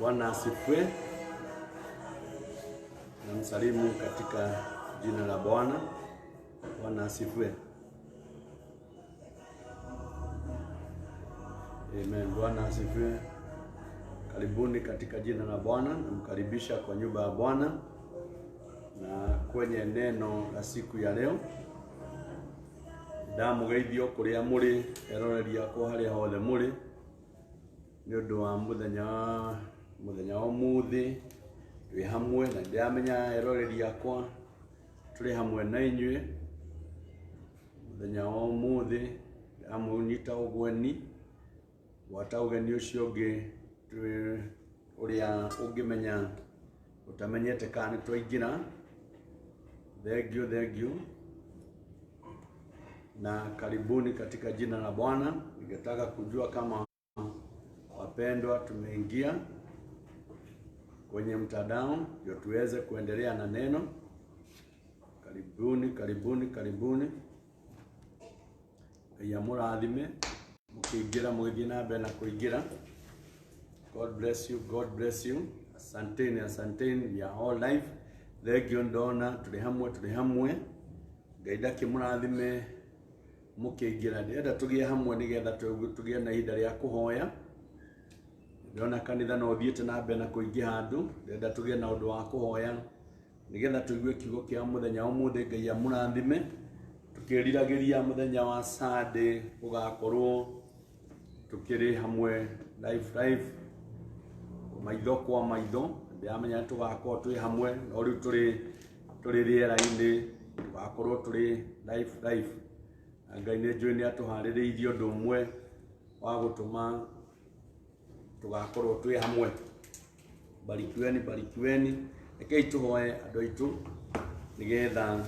Bwana asifiwe. Namsalimu katika jina la Bwana. Bwana asifiwe. Amen. Bwana asifiwe. Karibuni katika jina la Bwana. Namkaribisha kwa nyumba ya Bwana na kwenye neno la siku ya leo. Ndamugeithio kuria muri eroreri yakwa haria hothe muri ni undu wa muthenya umuthi twi hamwe na ndiramenya eroreri yakwa turi hamwe na inyue muthenya umuthi amunyita ugweni wata ugeni ucio ungi uria ungimenya utamenyete kana twaingira. Thank you na karibuni katika jina la Bwana. Ningetaka kujua kama wapendwa tumeingia kwenye mtandao ndio tuweze kuendelea na neno. Karibuni. Ya murathime mukiingira mugithi na mbere na kuingira. God bless you. Asanteni ya all life. Thank you ndona tuli hamwe. Ngaida kimurathime mukiingira ndenda tugie hamwe nigetha tugie na ihinda ria kuhoya. Ndona kanitha no thiete na mbere na kuingia handu ndenda tugie na undu wa kuhoya nigetha tuigue kiugo kia muthenya umuthi. Ngai amurathime tukiriragiria muthenya wa Sunday ugakorwo tukiri hamwe live maitho kwa maitho. Ndiamenya tugakorwo twi hamwe no riu turi riera-ini tugakorwo turi live. Ngai nĩ njũĩ nĩ atuharĩrĩirie ũndũ ũmwe wa gũtũma tugakorwo twĩ hamwe. Barikiweni. Rekei tũhoe andũ aitũ nigetha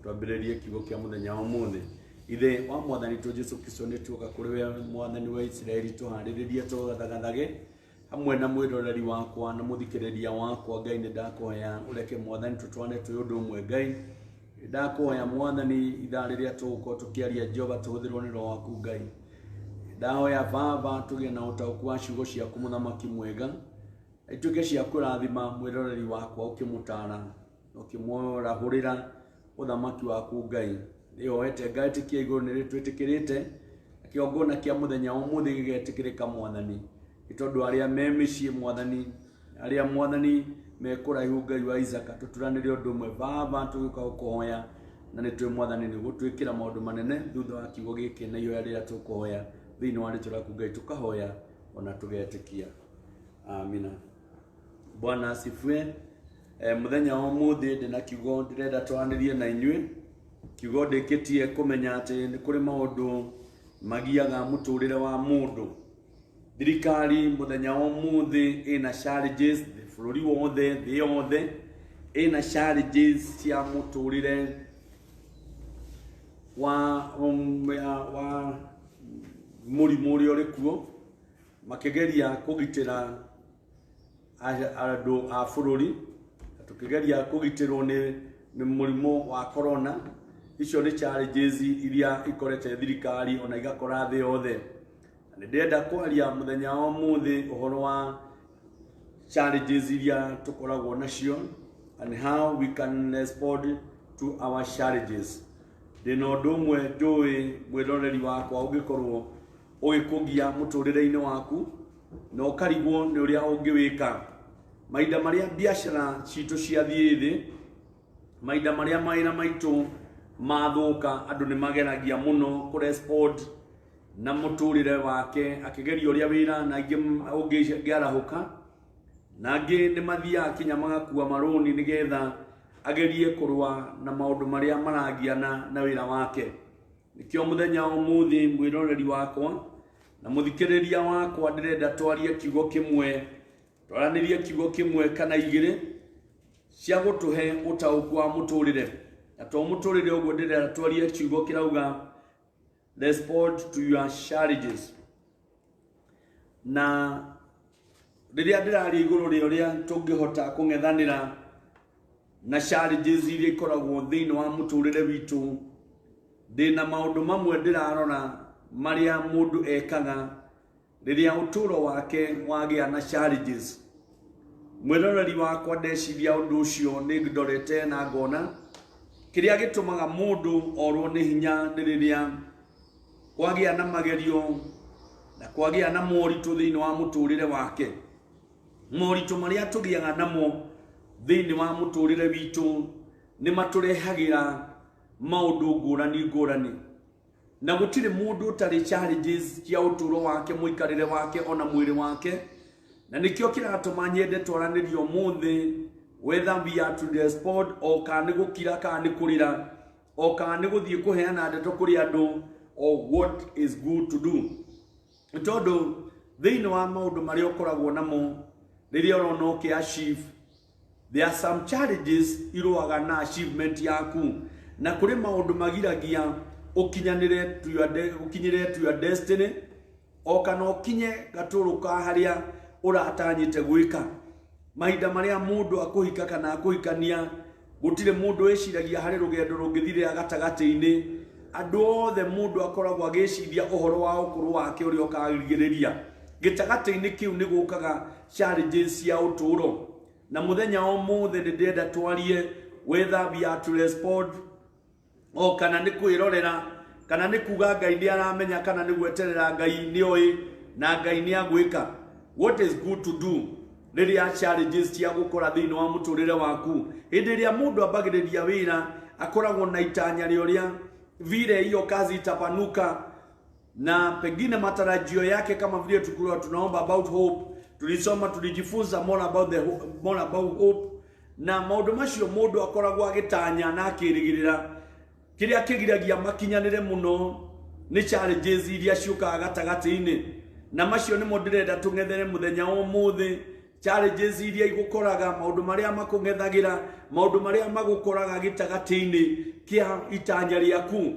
twambĩrĩrie kiugo kĩa mũthenya wa ũmũthĩ. Ithe wa Mwathani witũ Jesũ Kristo nĩ tuoka kũrĩ we Mwathani wa Isiraeli tuharĩrĩrie tũgathagathage hamwe na mwĩroreri wakwa na mũthikĩrĩria wakwa. Ngai nĩ ndakũhoya ũreke Mwathani tũtwane twĩ ũndũ ũmwe. Ngai ndakuhoya Mwathani ithaa rĩrĩa tũgũkorwo tũkĩaria Jehova tũhũthĩrwo nĩ Roho waku. Ngai ndahoya Baba tũgĩe na ũtaũku wa ciugo ciaku mũthamaki mwega, ituĩke cia kũrathima mwĩroreri wakwa ũkĩmũtara ũkĩmũrahũrĩra ũthamaki waku. Ngai nĩhoete ngatĩkia igũrũ nĩ twĩtĩkĩrĩte kĩongona kĩa mũthenya ũmũthĩ gĩgetĩkĩrĩka Mwathani, tondũ arĩa me mĩciĩ Mwathani, arĩa Mwathani mekũraihu Ngai wa Isaka tũturanĩre ũndũ ũmwe. Baba tũgĩũka gũkũhoya na nĩ twĩ Mwathani nĩ gũtwĩkĩra maũndũ manene thutha wa kiugo gĩkĩ na ihoya rĩrĩa tũkũhoya thĩinĩ wa rĩtwa rĩaku Ngai tũkahoya ona tũgetĩkia. Amina. Bwana asifiwe. Muthenya wa ũmũthĩ ndĩ na kiugo ndĩrenda twaranĩrie na inyuĩ. Kiugo ndĩkĩtie kũmenya atĩ nĩ kũrĩ maũndũ magiaga mũtũrĩre wa mũndũ. Thirikari muthenya wa ũmũthĩ ĩna challenges, bũrũri wothe thĩ yothe ĩna challenges cia mũtũrĩre wa mũrimũ ũrĩa ũrĩ kuo, makĩgeria kũgitĩra andũ a bũrũri, tukĩgeria kũgitĩrwo nĩ mũrimũ wa corona. Icio nĩ challenges iria ikorete thirikari ona igakora thĩ yothe. Ndĩrenda kwaria muthenya wa ũmũthĩ ũhoro wa challenges iria tukoragwo nacio and how we can respond to our challenges. Ndĩna ũndũ ũmwe njũĩ mwĩroreri wakwa ũngĩkorwo ũgĩkũgia mũtũrĩre-inĩ waku na ũkarigwo nĩ ũrĩa ũngĩwĩka. Mahinda marĩa biacara citũ ciathiĩ thĩ, mahinda marĩa mawĩra maitũ mathũka, andũ nĩ mageragia mũno kũrespond na mũtũrĩre wake, akĩgeria ũrĩa wĩra na ũngĩarahũka, na angĩ nĩ mathiaga kinya magakua marũni nigetha agerie kũrũa na maũndũ marĩa maragiana na wĩra wake. Nĩkĩo mũthenya wa ũmũthĩ mwĩroreri wakwa na mũthikĩrĩria wakwa ndĩrenda twarie kiugo kĩmwe, twaranĩrie kiugo kĩmwe kana igĩrĩ cia gũtũhe ũtaũku wa mũtũrĩre. Na to mũtũrĩre ũguo ndĩrenda twarie kiugo kĩrauga respond to your challenges. Na rĩrĩa ndĩraria igũrũ rĩa ũrĩa tũngĩhota kũng'ethanĩra na challenges iria ikoragwo thĩinĩ wa mũtũrĩre witũ, ndĩna maũndũ mamwe ndĩrarora marĩa mũndũ ekaga rĩrĩa ũtũũro wake wagĩa na challenges. mwiroreri wakwa ndeciria undu ucio ni ndorete na ngona kiria gitumaga mundu orwo ni hinya ni riria kwagia na magerio na kwagia na moritu thiini wa muturire wake. Moritu maria tugiaga namo thiini wa muturire witu ni maturehagira maundu ngurani na gutire mundu utari challenges cia uturo wake muikarire wake ona mwiri wake na nikio kiratuma nyende twaranirio muthi whether we are to the sport o kana gukira kana kurira o kana guthie kuheana ndeto kuri andu or what is good to do. Todo thiini wa maundu maria ukoragwo namo riria urona ukiachieve, there are some challenges iruaga na achievement yaku na kuri maundu magiragia ukinyire to your destiny o kana ukinye gaturuka haria uratanyite gwika. Mahinda maria mundu akuhika kana akuhikania gutire mundu eciragia hari rugendo rungithire gatagati-ini. Andu othe mundu akoragwo agiciria uhoro wa ukuru wake uri okagiriria gitagati-ini kiu ni gukaga challenges cia uturo na muthenya omuthe ndenda twarie whether we are to respond o kana ni kwirorera kana ni kuga Ngai ni aramenya kana ni gweterera Ngai ni oi na Ngai ni agwika. What is good to do riria challenges cia gukora thiini wa muturire waku. Hindi iria mundu ambagiriria wira akoragwo na itanya rioria vile hiyo kazi itapanuka na pengine matarajio yake, kama vile tukua tunaomba about hope, tulisoma tulijifunza more about hope na maundu macio mundu akoragwo agitanya na akirigirira kiria kigiragia makinyanire muno ni challenges iria ciukaga gatagati-ini na macio ni ndirenda tung'ethere muthenya umuthi. Challenges iria igukoraga maundu maria makung'ethagira maundu maria magukoraga gitagati-ini kia itanya riaku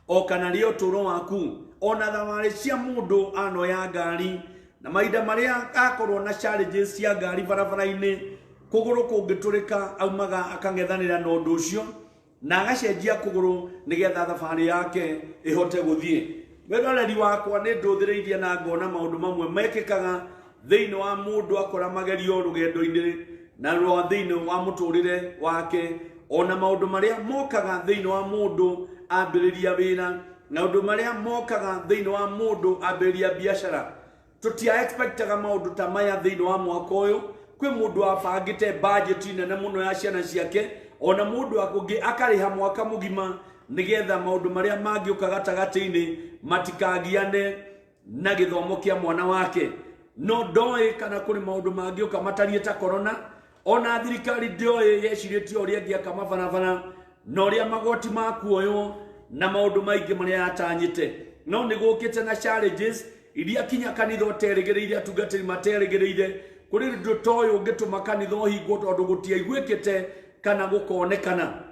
o kana rio turo waku ona thamari cia mundu ano ya ngari na maida maria akorwo na challenges cia ngari barabara-ini kuguru kungiturika aumaga akang'ethanira na undu ucio na agacenjia kuguru nigetha thabari yake ihote guthie. Mwiroreri wakwa ni nduthiriirie na ngona maundu mamwe mekikaga thiini wa mundu akora magerio rugendo-ini na rwa thiini wa muturire wake ona maundu maria mokaga thiini wa mundu ambiriria wira na maundu maria mokaga thiini wa mundu ambiriria biashara. Tutia expectaga maundu ta maya thiini wa mwaka uyu. Kwi mundu abangite budget nene muno ya ciana ciake ona mundu akungi akariha mwaka mugima nigetha maundu maria mangiuka gatagati-ini matikagiane na githomo kia mwana wake. No ndoi kana kuri maundu mangiuka matariye ta corona ona thirikari ndoi yeciritie uria ngiaka mabanabana na uria magoti makuoyo na maundu maingi maria yatanyite. No nigukite na challenges iria kinya kanitha uterigereire atungatiri materigereire kuri ndu toyo ngituma kanitha hingo tondu gutiaiguikite kana gukonekana.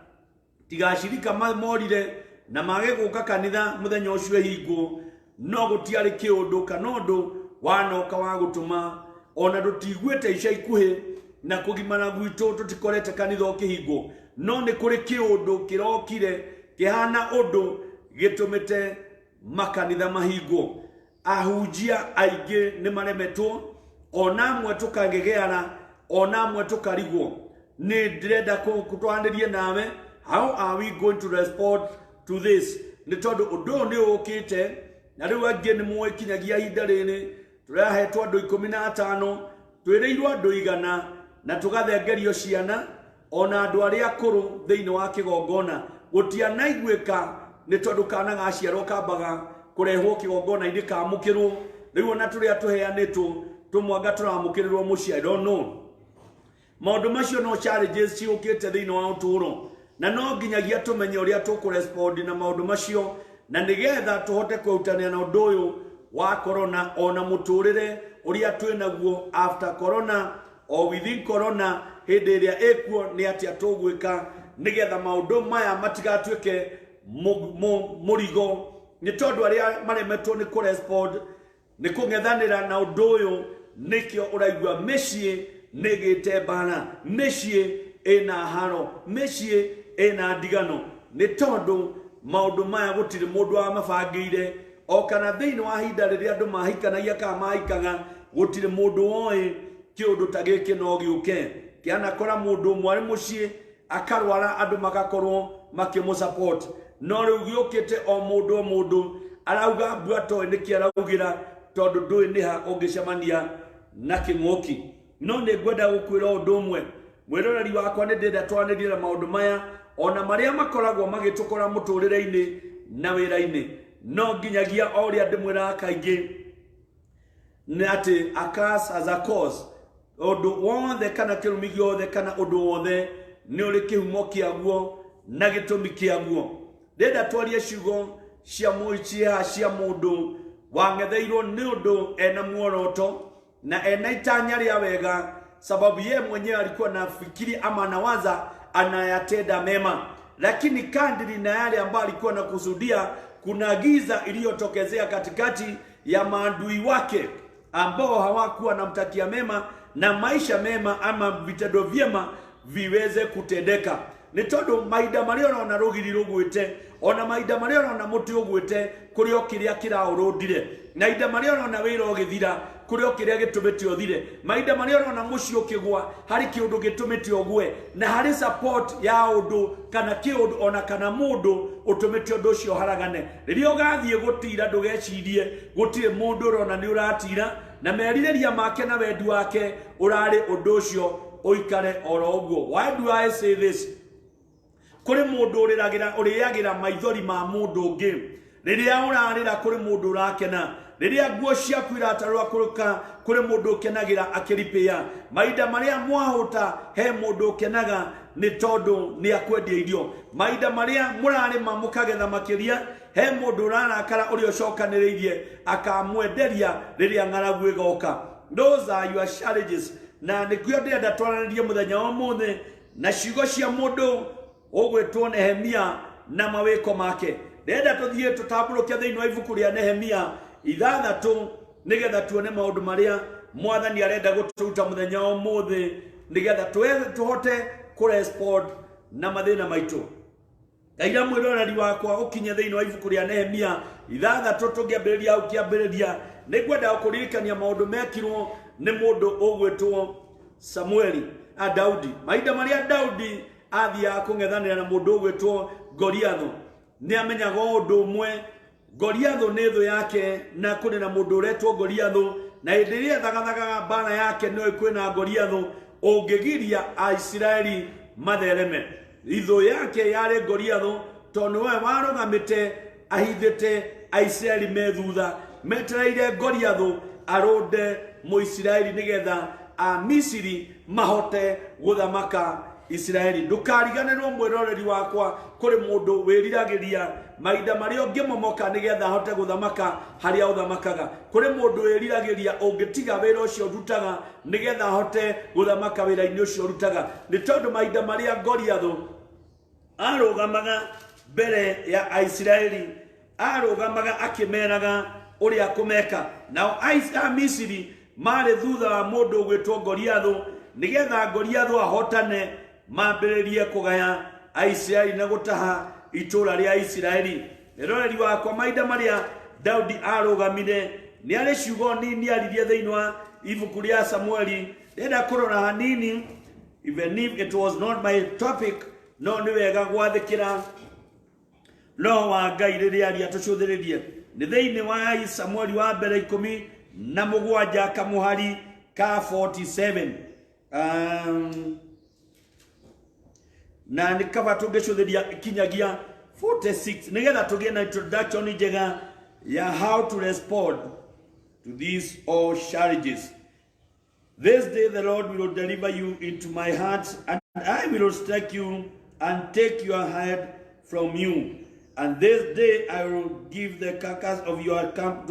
Tigashirika morire na mage guka kanitha muthenya ucio hingo no gutiari kiundu kana undu wanoka wa gutuma ona ndutiguite ica ikuhi na kugimana gwitu tutikorete kanitha kihingo. No ni kuri kiundu kirokire kihana undu gitumite makanitha mahingo. Ahujia aige ni maremetwo ona amwe tukangegeana ona amwe tukarigwo. Ni ndirenda kutwanirie nawe, how are we going to respond to this? Ni tondu undu ni ukite na riu angi ni mwekinyagia hinda riri turahetwo andu 15 twireirwo andu 100 na tugathengerio ciana ona andu aria akuru thiini wa kigongona gutianaiguika ni tondu kana gaciarwo kambaga kurehwo kigongona-ini kamukirwo. Riu ona turia tuheanitwo tumwanga turamukirirwo muci. I don't know. Maundu macio no challenges ciukite thiini wa uturo na no nginyagia tumenye uria tukurespond na maundu macio na nigetha tuhote kwutania na undu uyu wa corona ona muturire uria twinaguo after corona or within corona. Hindi iria ekuo ni atia tugwika nigetha maundu maya matigatuike murigo ni tondu aria maremetwo ni kurespond ni kung'ethanira na undu uyu. Nikio uraigua micii nigite bana, micii ina haro, micii ina ndigano ni tondu maundu maya gutire mundu wa mabangire o kana thiini wa hinda riria andu mahikanagia kana mahikaga gutire mundu oi kiundu tagike no giuke kiana kora mundu mwari mucie akarwara andu magakorwo makimu support no riu giukite o mundu arauga bwato ni kiaraugira tondu ndui ni ha ungicemania na king'oki no ni gwenda gukwira undu umwe mwiroreri wakwa ni ndenda twanirira maundu maya ona maria makoragwo magitukora muturire-ini na wira-ini no nginyagia oria ndimwira kaingi ni ati akas as a cause undu wothe kana kirumi giothe kana undu wothe ni uri kihumo kiaguo na gitumi kiaguo ndenda twarie ciugo cia mundu wangetheirwo ni undu ena muoroto na ena itanya ria wega sababu ye mwenyewe alikuwa nafikiri ama anawaza anayatenda mema lakini kadri na yale ambayo alikuwa nakusudia kuna giza iliyotokezea katikati ya maadui wake ambao hawakuwa namtakia mema na maisha mema ama vitendo vyema viweze kutendeka ni tondu maida maria ona rugiri rugwite ona maida maria ona muti ugwite kurio kiria kiraurundire na ida maria ona wira ogithira kurio kiria gitumite othire maida maria ona mucio kigwa hari kiundu gitumite ogwe na hari support ya undu kana kiundu ona kana mundu utumite undu ucio haragane ririo gathie gutira ndugecirie gutire mundu rona ni uratira na meririria make na wendi wake urari undu ucio oikare oro uguo. Why do I say this? Kuri mundu uriyagira maithori ma mundu ungi riria urarira kuri mundu urakena riria nguo ciaku iratarwa kuruka kuri mundu ukenagira akiripia maida maria mwahuta he mundu ukenaga ni tondu ni akwendia irio maida maria murari mamukagetha makiria he mundu urarakara uri ucokaniririe akamwenderia riria ng'aragu igoka. Those are your challenges na nikio ndenda twaranirie muthenya wa muthe na ciugo cia mundu ogwetwo Nehemia na mawiko make ndenda tuthie tutamburukia thiini wa ibuku ria Nehemia 6 nigetha tuone maundu maria mwathani arenda guturuta muthenya wa muthe nigetha tuhote kurespond na mathina maitu. Kaira mwiroreri wakwa ukinye thiini wa ibuku ria Nehemia 6 tungiambiriria au kiambiriria nigwenda kuririkania maundu mekirwo ni mundu ogwetwo Samueli Daudi maida maria Daudi athia kung'ethanira na mundu ogwetwo Goliathu ni amenyaga undu umwe Goliathu ni thu yake na kuni na mundu uretwo Goliathu na indiria thagathaga bana yake no kwina Goliathu ungigiria Aisraeli mathereme ithu yake yari Goliathu tondu we warugamite ahithite Aisraeli methutha metereire Goliathu arode Muisraeli nigetha a Misiri mahote guthamaka Israeli. Ndukariganirwo mwiroreri wakwa kuri mundu wiriragiria maida maria ngimomoka nigetha hote guthamaka haria uthamakaga kuri mundu wiriragiria ungitiga wira ucio rutaga nigetha hote guthamaka wira-ini ucio rutaga ni tondu maida maria Goliathu arugamaga mbere ya Israeli arugamaga akimeraga uria kumeka nao Misiri mari thutha wa mundu ugwetwo Goliathu nigetha Goliathu ahotane mambiririe kugaya Aisraeli na gutaha itura ria Israeli. Eroreri wakwa maida maria Daudi arugamire ni ari ciugo nini aririe thiini wa ibuku ria Samueli ndenda kurora hanini even if it was not my topic no ni wega gwathikira no wa Ngai riria aria tucuthiririe ni thiini wa Samueli wa mbere 17 kamuhari ka 47 na nikaba tungecuthiria kinyagia 46 nigetha tugie na introduction njega ya how to respond to these all challenges. This day the Lord will deliver you into my hands, and I will strike you and take your head from you. And this day I will give the carcass of your camp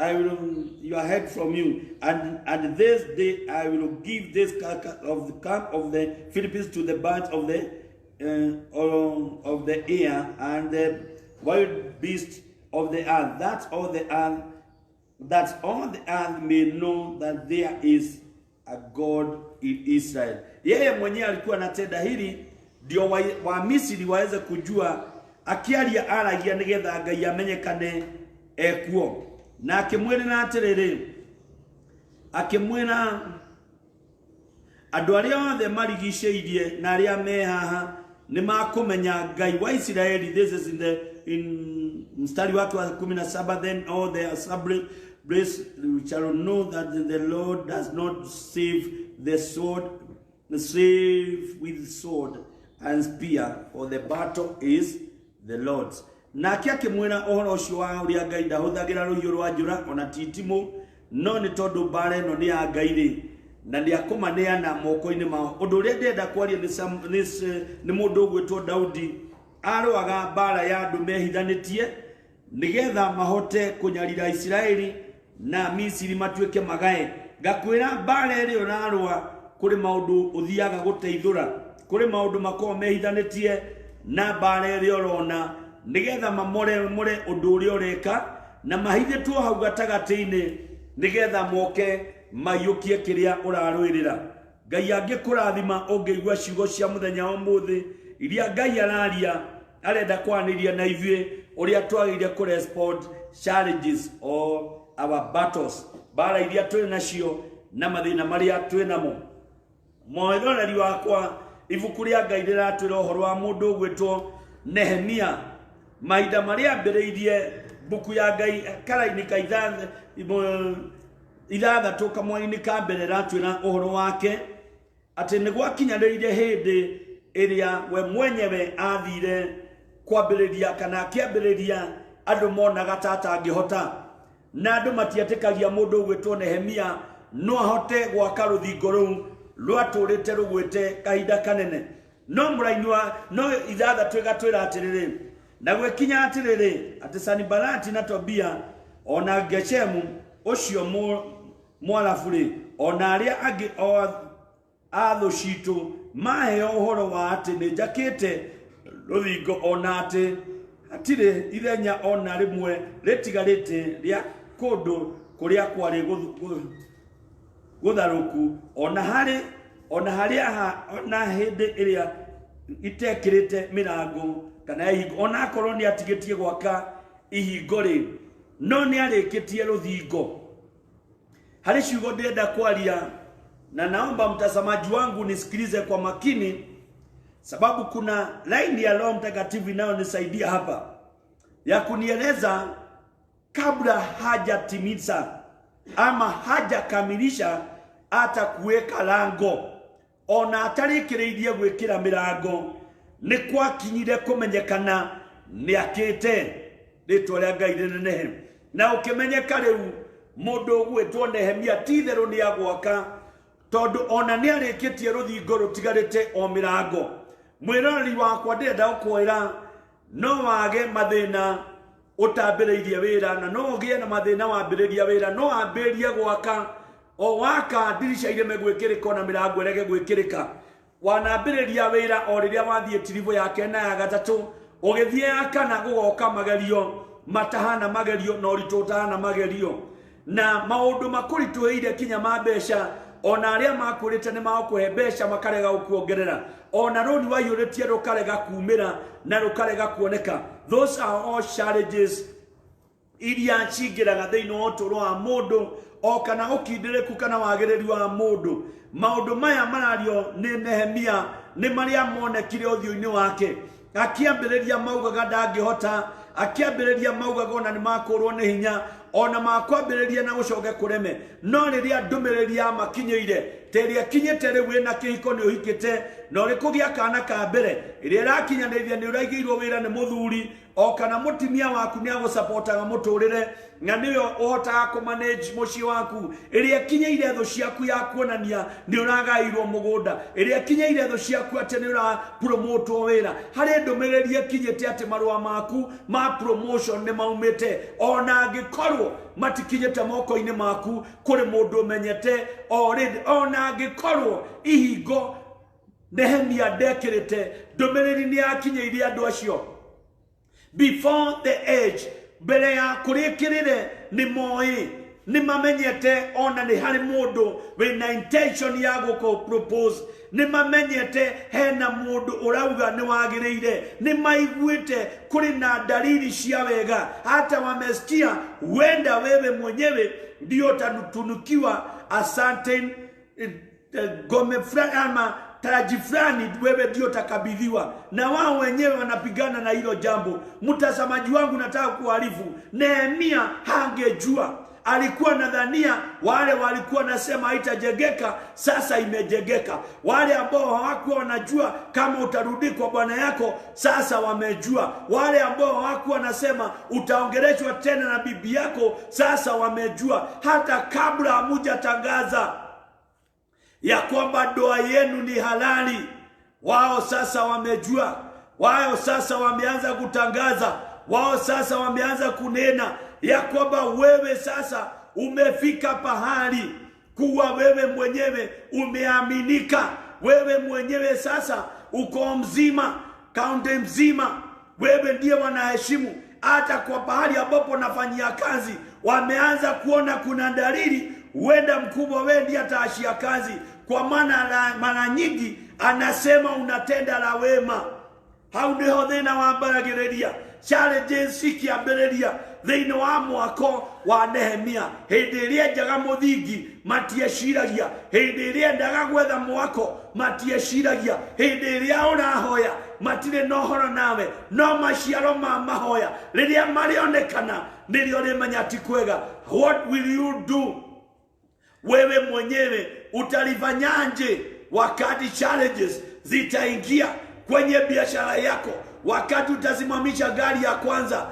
I will your head from you, and this day I will give this carcass of the camp of the Philippines to the birds of the air and the wild beasts of the earth. That's all the earth may know that there is a God in Israel. Yeye mwenyewe alikuwa anatenda hili ndio wa Misri waweze kujua akiaria aragia nigetha Ngai amenyekane ekuo na akimwira na atiriri akimwira andu aria othe marigiceirie na aria me haha ni makumenya Ngai wa Israeli. This is in mstari wake wa 17. Then all the assembly shall know that the Lord does not save with sword and spear, for the battle is the Lord's. Nake akimwira ohoro ucio wa uria Ngai ndahuthagira ruhiu rwa njura ona titimo, no ni tondu mbara ino ni ya Ngai ri na ni akumaneana moko-ini mao. Undu uria ndenda kwaria ni mundu ugwitwo Daudi arwaga mbara ya andu mehithanitie nigetha mahote kunyarira Israeli na Misiri matuike magae. Ngakwira mbara iri urarwa kuri maundu uthiaga guteithura, kuri maundu makoo mehithanitie na mbara iri urona nigetha mamore undu uria ureka na mahithitwo hau gatagati-ini nigetha moke mayukie kiria urarwirira. Ngai angikurathima ungeigua ciugo cia muthenya wa muthi iria Ngai araria arenda kwaniria na ithuĩ uria twagire ku respond challenges or our battles, bara iria tuli nacio na mathina maria twi namo. Moethoreri wakwa ibuku ria Ngai riratwira uhoro wa mundu ugwitwo Nehemia mahinda maria ambiriirie buku ya Ngai karaini ka ithathatu kamwe-ini ka mbere ratwira uhoro wake ati ni gwakinyanirie hindi iria we mwenyewe athire kwambiriria kana akiambiriria andu monaga tata angihota na andu matiatikagia mundu ugwitwo Nehemia no ahote gwaka ruthingo ruu rwaturite rugwite kahinda kanene. No murainwa no ithathatu igatwira atiriri na gwekinya atiriri ati Sanibalati na Tobia ona Geshemu ucio mwalafuri ona aria angi athu citu mahe uhoro wa ati ni njakite ruthingo ona ati atire ithenya ona rimwe ritigarite ria kundu kuria kwari gutharuku ona hindi iria itekirite mirango kana ihingo ona akorwo ni atigitie gwaka ihingo ri no ni arikitie ruthingo. Hari ciugo ndenda kwaria na naomba mtazamaji wangu nisikilize kwa makini, sababu kuna line ya Roho Mtakatifu inayonisaidia hapa ya kunieleza kabla hajatimiza ama hajakamilisha hata kuweka lango ona atarikiriirie gwikira mirango ni kwakinyire kumenyekana ni akite ritwa ria Ngai rinene. Na ukimenyeka riu mundu gwitwo Nehemia titheru ni agwaka tondu ona ni arikitie ruthingo rutigarite o mirango. Mwirori wakwa ndenda ukwira no wage mathina utambiriirie wira na no ugie na mathina wambiriria wira no ambirie gwaka o waka dirisha ile megwikirika na mirango irege gwikirika wanambiriria wira o riria wathie tirivo yake na ya gatatu ugithie akana gugoka magerio matahana magerio no ritutahana magerio na maundu makurituheire kinya mabesha ona aria makurite ni makuhe besha makarega ukuongerera ona roni wayuretie rukarega kumira na rukarega kuoneka. Those are all challenges iria cingiraga thiini wa uturo wa mundu o kana ukindireku kana wagiriri wa mundu. Maundu maya marario ni Nehemia ni maria monekire uthio-ini wake akiambiriria maugaga ndangihota akiambiriria maugaga ona ni makurwo ni hinya ona makwambiriria na gucoke kureme no riria ndumiriria makinyeire teria kinyete riu na kihiko ni uhikite no rikugia kana ka mbere iria rakinyaniria ni uraigirwo wira ni muthuri o kana mutimia waku ni agusupportaga muturire na niyo uhotaga ku manage muci waku iria kinyeire thu ciaku ya kuonania ni uragairwo mugunda iria kinyeire thu ciaku ati ni ura promote wira hari ndumiriria kinyete ati marua maku ma promotion ni maumite ona ngikorwo matikinyete moko-ini maku kuri mundu menyete ona ngikorwo ihingo Nehemia ndekirite ndumiriri ni akinyeirie andu acio before the age mbere ya kurikirire ni moi ni mamenyete ona ni hari mundu wina intention ya guko propose, ni mamenyete hena mundu urauga ni wagiriire, ni maiguite kuri na dalili cia wega, hata wamesikia wenda wewe mwenyewe ndio tanutunukiwa asante gome fulani ama taraji fulani, wewe ndio takabidhiwa, na wao wenyewe wanapigana na hilo jambo. Mtazamaji wangu, nataka kuarifu, Nehemia hangejua. Alikuwa nadhania wale walikuwa nasema haitajegeka, sasa imejegeka. Wale ambao hawakuwa wanajua kama utarudi kwa bwana yako, sasa wamejua. Wale ambao hawakuwa nasema utaongeleshwa tena na bibi yako, sasa wamejua. Hata kabla hamujatangaza ya kwamba ndoa yenu ni halali, wao sasa wamejua. Wao sasa wameanza kutangaza, wao sasa wameanza kunena ya kwamba wewe sasa umefika pahali kuwa wewe mwenyewe umeaminika. Wewe mwenyewe sasa uko mzima, kaunti mzima, wewe ndiye wanaheshimu. Hata kwa pahali ambapo nafanyia kazi wameanza kuona kuna dalili huenda mkubwa wewe ndiye ataashia kazi, kwa maana mara nyingi anasema unatenda la wema. Hau ndiho thina wa mbaragireria challenges ikiambĩrĩria thĩinĩ wa mwako wa Nehemia. Hĩndĩ ĩrĩa njaga mũthingi matieciragia, hĩndĩ ĩrĩa ndaga gwetha mwako matieciragia, hĩndĩ ĩrĩa ũrahoya matirĩ na ũhoro nawe, no maciaro ma mahoya rĩrĩa marĩonekana nĩrĩo rĩmenya ti kwega. What will you do? Wewe mwenyewe utalifanyaje wakati challenges zitaingia kwenye biashara yako? Wakati utasimamisha gari ya kwanza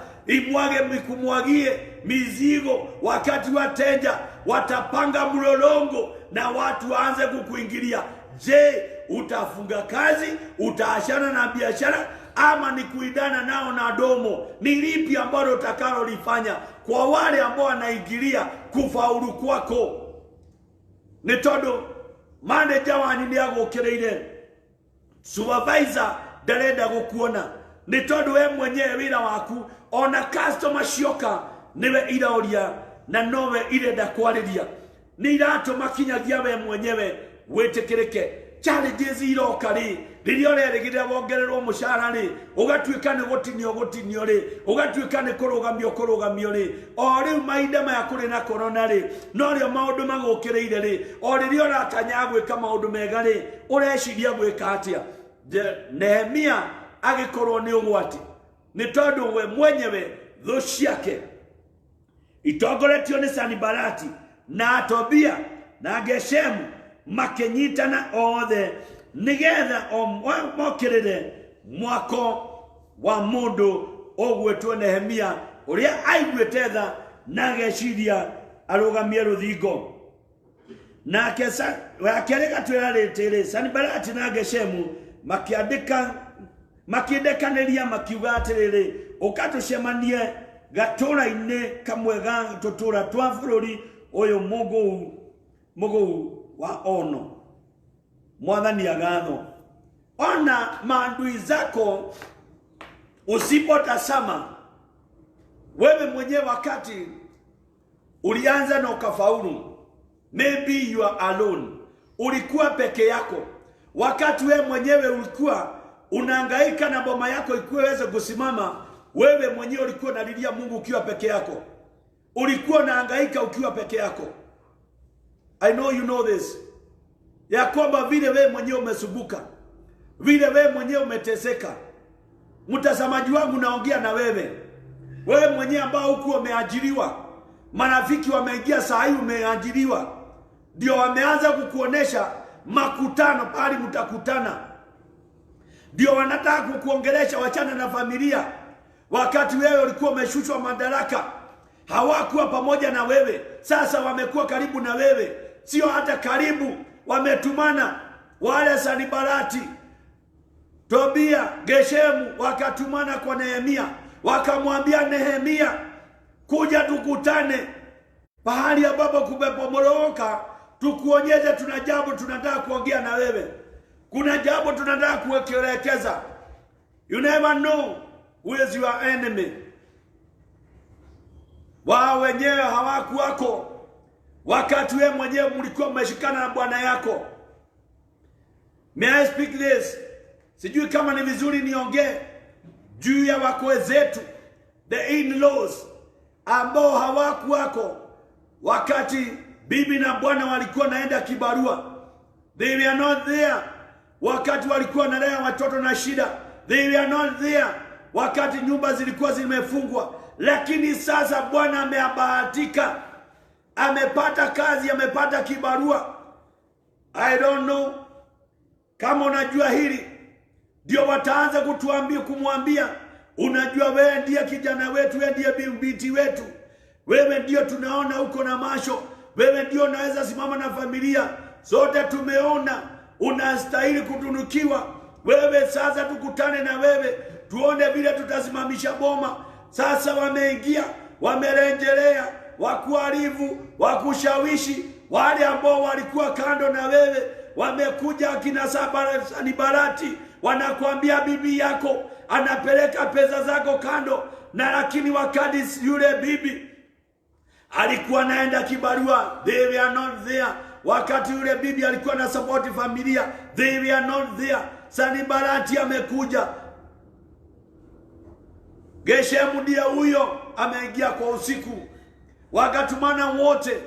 kumwagie mizigo, wakati wateja watapanga mlolongo na watu waanze kukuingilia, je, utafunga kazi, utaachana na biashara, ama ni kuidana nao na domo? Ni lipi ambalo utakalo lifanya kwa wale ambao wanaingilia kufaulu kwako? Ni todo manager wanyu ni agukireire, supervisor ndarenda gukuona, ni todo we mwenyewe wira waku ona customer cioka niwe iraoria na nowe irenda kwariria, ni iratuma kinyagia we mwenyewe witikirike. Challenges iroka ri riria urerigirira wongererwo mushara ri ugatuika ni gutinio ri ugatuika ni kurugamio ri o riu mahinda maya kuri na corona ri no rio maundu magukireire ri o riria uratanya gwika maundu mega ri ureciria gwika atia? Nehemia agikorwo ni ugwati ni tondu we mwenyewe thu ciake itongoretio ni Sanibalati na Tobia na Geshemu makenyitana othe nigetha mokirire mwako wa mundu ogwetwo Nehemia uria aiguite tha na geciria arugamie ruthingo. Na kesa wakerega twira ritiri Sanibalati na Geshemu makiendekaniria makiuga atiriri, ukatucemanie gatura-ini kamwe ga tutura twa bururi uyu mugu wa ono. Mwathani agatho. Ona maadui zako usipotazama wewe mwenyewe, wakati ulianza na ukafaulu, maybe you are alone, ulikuwa peke yako. Wakati wewe mwenyewe ulikuwa unahangaika na boma yako ikuweze kusimama, wewe mwenyewe ulikuwa unalilia Mungu ukiwa peke yako. Ulikuwa unahangaika ukiwa peke yako. I know you know this. Ya kwamba vile wewe mwenyewe umesumbuka, vile wewe mwenyewe umeteseka. Mtazamaji wangu, naongea na wewe. Wewe mwenyewe ambao huku umeajiriwa, marafiki wameingia saa hii umeajiriwa, ndio wameanza kukuonesha makutano pale mtakutana. Ndio wanataka kukuongelesha wachana na familia, wakati wewe ulikuwa umeshushwa madaraka. Hawakuwa pamoja na wewe, sasa wamekuwa karibu na wewe. Sio hata karibu, wametumana. Wale Sanibalati, Tobia, Geshemu wakatumana kwa Nehemia, wakamwambia Nehemia, kuja tukutane pahali ambapo kumepomoroka, tukuonyeshe tuna jambo tunataka kuongea na wewe. Kuna jambo tunataka kuelekeza. You never know who is your enemy. Wao wenyewe hawakuwako wakati wewe mwenyewe mlikuwa mmeshikana na bwana yako. May I speak this? Sijui kama ni vizuri niongee juu ya wakwe zetu, the in-laws, ambao hawakuwako wakati bibi na bwana walikuwa naenda kibarua. They were not there wakati walikuwa nalea watoto na shida. They were not there wakati nyumba zilikuwa zimefungwa. Lakini sasa bwana amebahatika, amepata kazi, amepata kibarua. I don't know kama unajua hili. Ndio wataanza kumwambia, unajua wewe ndiye kijana wetu, wewe ndiye binti wetu, wewe ndio tunaona uko na masho, wewe ndio unaweza simama na familia, sote tumeona unastahili kutunukiwa. Wewe sasa tukutane na wewe, tuone vile tutasimamisha boma. Sasa wameingia, wamerejelea, wakuharibu, wakushawishi. Wale ambao walikuwa kando na wewe wamekuja akina Sanibalati, wanakuambia bibi yako anapeleka pesa zako kando. Na lakini wakati yule bibi alikuwa naenda kibarua, they were not there. Wakati yule bibi alikuwa na support familia, they were not there. Sanibalati amekuja, Geshemu ndiye huyo ameingia kwa usiku, wakatumana wote.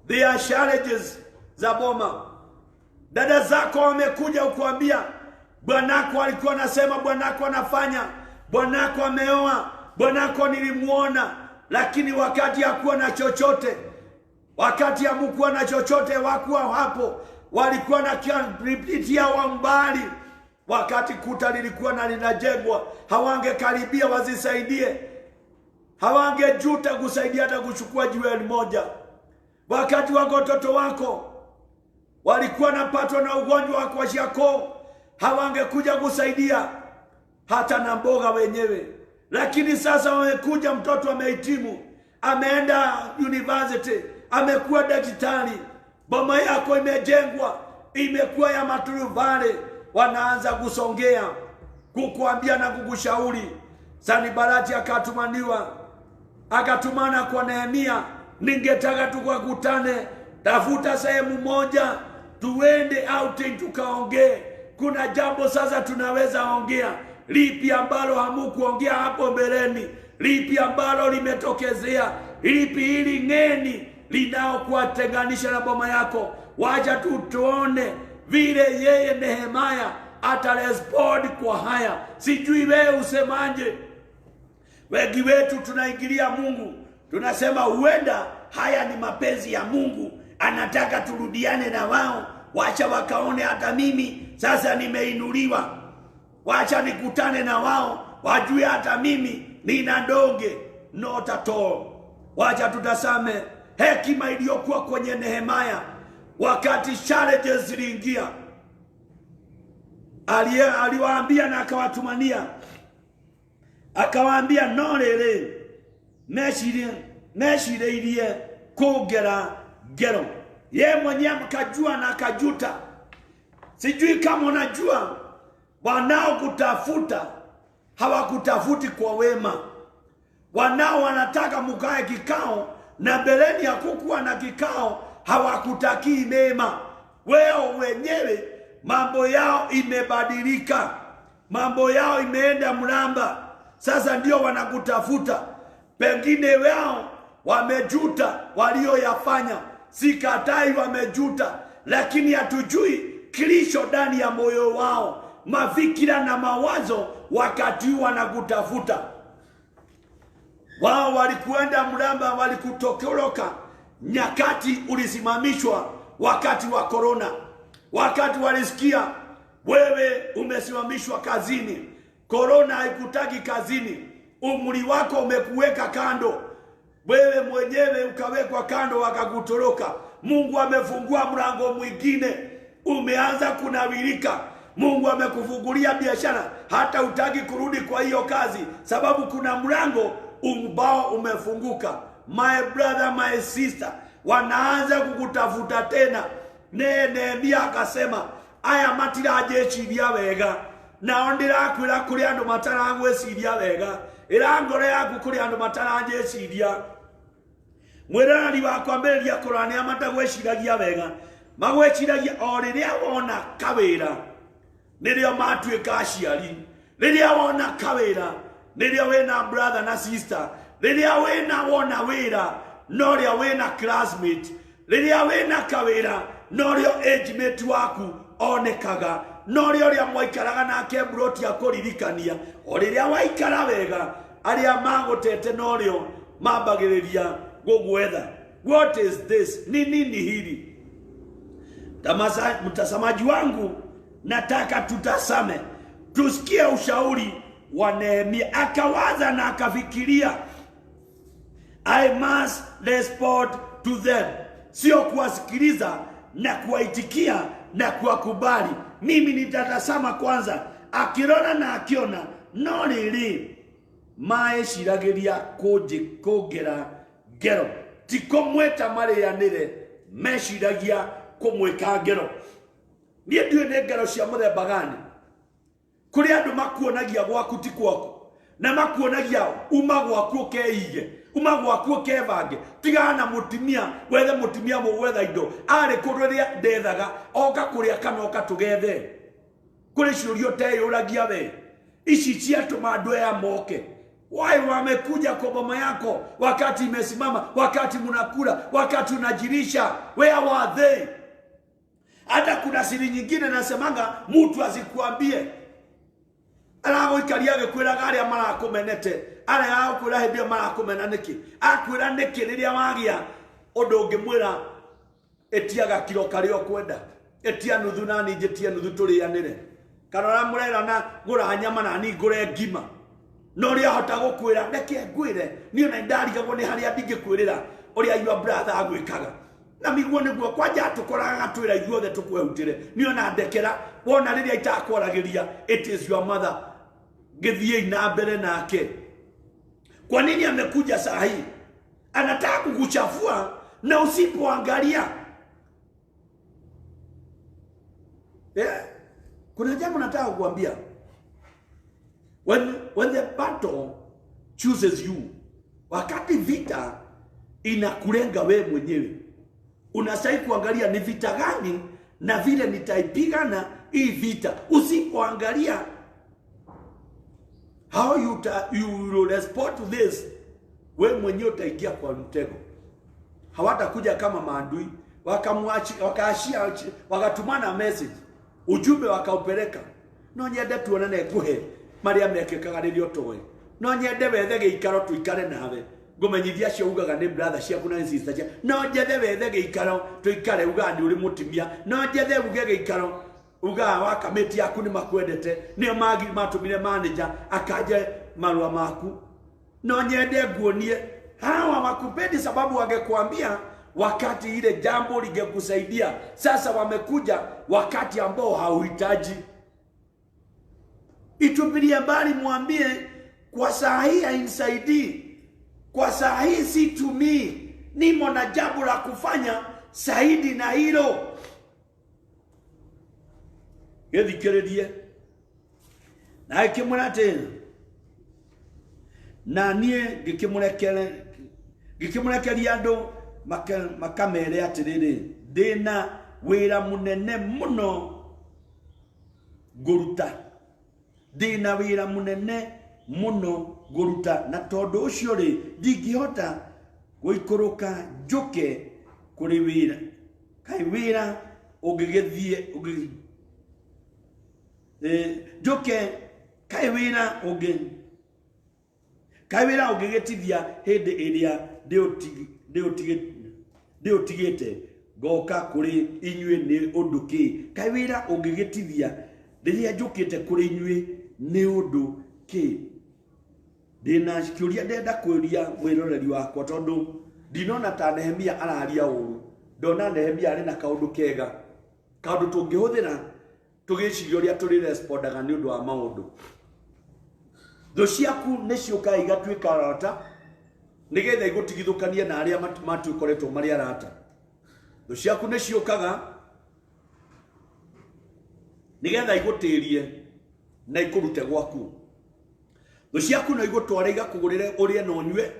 They are challenges za boma. Dada zako wamekuja kukuambia, bwanako alikuwa anasema, bwanako anafanya, bwanako ameoa, bwanako nilimuona. Lakini wakati hakuwa na chochote, wakati hakuwa na chochote, wakuwa hapo, walikuwa na kipitia wa mbali. Wakati kuta lilikuwa na linajengwa, hawangekaribia wazisaidie, hawangejuta kusaidia hata kuchukua jiwe moja. Wakati watoto wako walikuwa napatwa na ugonjwa wa kwashiako, hawangekuja kusaidia hata na mboga wenyewe. Lakini sasa wamekuja, mtoto amehitimu, ameenda university, amekuwa daktari, boma yako imejengwa, imekuwa ya maturuvale. Wanaanza kusongea kukuambia na kukushauri. Sanibalati akatumana kwa Nehemia, ningetaka tukakutane, tafuta sehemu moja, tuende outing tukaongee. Kuna jambo sasa tunaweza ongea. Lipi ambalo hamukuongea hapo mbeleni? Lipi ambalo limetokezea? Lipi hili ngeni linaokuatenganisha na boma yako? Wacha tuone vile yeye Nehemia atarespond kwa haya. Sijui wewe usemaje? Wengi wetu tunaingilia Mungu, tunasema huenda haya ni mapenzi ya Mungu, anataka turudiane na wao. Wacha wakaone hata mimi sasa nimeinuliwa, wacha nikutane na wao wajue hata mimi nina ndonge. Not at all. Wacha tutasame hekima iliyokuwa kwenye Nehemia wakati challenges ziliingia. Aliwaambia na akawatumania, akawaambia norere meshireirie kugera gero. Ye mwenyewe mkajua na akajuta. Sijui kama unajua, wanao kutafuta hawakutafuti kwa wema. Wanao wanataka mkae kikao, na beleni ya kukuwa na kikao hawakutakii mema. Wao wenyewe mambo yao imebadilika, mambo yao imeenda mramba. Sasa ndio wanakutafuta. Pengine wao wamejuta walioyafanya, sikatai wamejuta, lakini hatujui kilicho ndani ya moyo wao, mafikira na mawazo wakati wanakutafuta. Wao walikuenda mramba, walikutokoroka. Nyakati ulisimamishwa wakati wa corona, wakati walisikia wewe umesimamishwa kazini, corona haikutaki kazini, umri wako umekuweka kando, wewe mwenyewe ukawekwa kando, wakakutoroka. Mungu amefungua mlango mwingine, umeanza kunawirika. Mungu amekufungulia biashara, hata utaki kurudi kwa hiyo kazi sababu kuna mlango ambao umefunguka. My brother, my sister, wanaanza kukutafuta tena. Nehemia akasema, aya matiraje chiria wega, naondera kwira kuri andu matarangwe siria wega, irangore yaku kuri andu mataraje siria. mwirani wa kwambĩrĩria kũrani amatagwĩciragia wega magwĩciragia o rĩrĩa wona kawĩra nĩrĩo matuĩka aciari rĩrĩa wona kawĩra nĩrĩo wĩna brother na sister rĩrĩa wona wĩra no rĩo wĩna classmate rĩrĩa wĩna kawĩra no rĩo age mate waku onekaga no rĩo rĩa mwaikaraga nake broti akũririkania o rĩrĩa waikara wega arĩa magũtete no rĩo mambagĩrĩria gũgwetha. What is this? Ni nini hili? Mtazamaji wangu, nataka tutasame tusikie ushauri wa Nehemia. Akawaza na akafikiria, I must respond to them. Sio kuwasikiliza na kuwaitikia na kuwakubali. Mimi nitatazama kwanza. Akirona na akiona no rĩrĩ maeciragĩria kũngera ngero ti kũmwĩta marĩanĩre meciragia kũmwĩka ngero. Niĩ ndiũĩ nĩ ngero cia mũthemba gani kũrĩ andũ makuonagia gwaku ti kwaku na makuonagia uma gwaku ũkeige uma gwaku ũkevange tigana na mũtumia wethe mũtumia mũgwetha indo arĩ kũrĩ rĩrĩa ndethaga oka kũrĩa kana oka tũgethe kũrĩ ciũria ũteyũragia we ici ciatũma andũ aya moke. Why wamekuja kwa boma yako wakati imesimama, wakati mnakula, wakati unajirisha? Where were they? Hata kuna siri nyingine nasemanga mtu asikuambie. Alago ikariage kwira gari amara kumenete. Ala yao kwira hebia mara kumenaniki. Akwira neki riria wagia ondo ngimwira etiaga kilo kario kwenda. Etia nuthu na ni jetia nuthu turianire. Kanora murera na ngura nyama na ni ngure ngima. No ria hota gukwira reke ngwire ni ona ndarigagwo ni haria ndingikwirira uria your brother agwikaga na miguo niguo kwanja tukoraga twira ithuothe tukwehutire ni ona ndekera wona riria itakworagiria it is your mother githie na mbere nake. Kwa nini amekuja saa hii? Anataka kukuchafua na usipoangalia. Kuna jambo nataka kukuambia. When the battle chooses you, wakati vita inakulenga wewe mwenyewe, unastahili kuangalia ni vita gani na vile nitaipigana hii vita. Usipoangalia how you will respond to this, wewe mwenyewe utaingia kwa mtego. Hawatakuja kama maadui, wakaashia wakatumana message, ujumbe wakaupeleka. No nyende tuonane nguhe maria mekekaga ririo toy. No nyende wethe giikaro tuikare nawe ngumenyithia cio ugaga ni brother ciaku na sister cia. No nyende wethe giikaro tuikare ugaga ni uri mutimia. No nyende uge giikaro ugaga wa kameti yaku ni makwendete ni magi matumire manager akaje marua maku. No nyende nguonie hawa makupendi sababu wangekuambia wakati ile jambo lingekusaidia. Sasa wamekuja wakati ambao hauhitaji. Itupilie mbali, mwambie kwa saa hii hainisaidii. Kwa saa hii si tumii. Nimo na jambo la kufanya zaidi na hilo. Yethikiririe. Na ikimwona tena. Na nie gikimũrekeria andũ makamere atiriri ndina wĩra mũnene mũno ngũruta. Ndina wĩra mũnene mũno ngũruta na tondũ ũcio rĩ ndingĩhota gũikũrũka njuke kũrĩ wĩra. Kaĩ wĩra ũngĩgĩthiĩ njuke kaĩ wĩra ũngĩgĩtithia hĩndĩ ĩrĩa ndĩũtigĩte ngoka kũrĩ inyuĩ nĩ ũndũ kĩ? Kaĩ wĩra ũngĩgĩtithia rĩrĩa njũkĩte kũrĩ inyuĩ nĩ ũndũ kĩ? Ndĩna kĩũria ndenda kwĩria mwĩroreri wakwa tondũ ndinona ta Nehemia araria ũru. Ndona Nehemia arĩ na kaũndũ kega, kaũndũ tũngĩhũthĩra tũgĩciria ũrĩa tũrĩ respondaga nĩ ũndũ wa maũndũ. Thũ ciaku nĩ ciũkaga igatuĩka arata nĩgetha igũtigithũkanie na arĩa matuĩkoretwo marĩ arata. Thũ ciaku nĩ ciũkaga nĩgetha igũtĩrie na ikũrute gwaku. Thũ ciaku no igũtwara igakũgũrĩre ũrĩe na ũnyue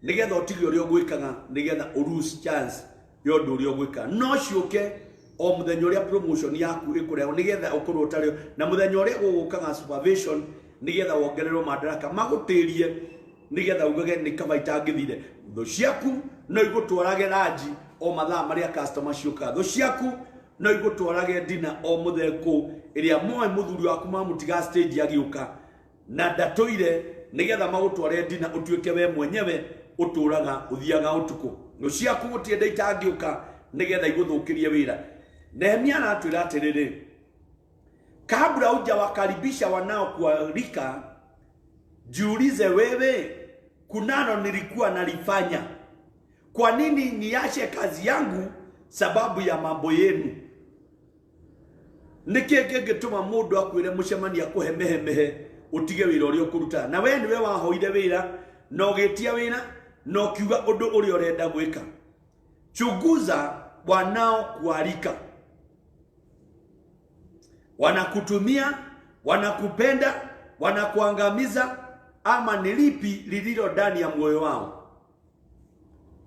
nigetha otige uri ogwikaga nigetha lose chance yondo uri ogwika no ciuke o muthenya uria promotion yaku ikureo nigetha ukorwo utario na muthenya uria gugukaga supervision nigetha wongererwo madaraka magutirie nigetha ugage ni kaba itangithire tho ciaku no igutwarage ranji o mathaa maria customer ciuka tho ciaku no igutwarage dina o mutheko iria moe muthuri waku mamutiga stage agiuka na ndatoire nigetha magutware dina utuike we mwenyewe uturaga uthiaga utuko tho ciaku gutiende itangiuka nigetha iguthukirie wira. Nehemia anatwira atiriri, kabla hujawakaribisha wanaokualika jiulize wewe, kunano nilikuwa nalifanya, kwa nini niache kazi yangu sababu ya mambo yenu? Nikeke gituma mundu akwire mucemania kuhemehemehe utige wira uria ukuruta na we niwe wahoire wira no gitia wira no kiuga undu uria urenda gwika. Chunguza wanaokualika, wanakutumia, wanakupenda, wanakuangamiza, ama ni lipi lililo ndani ya moyo wao?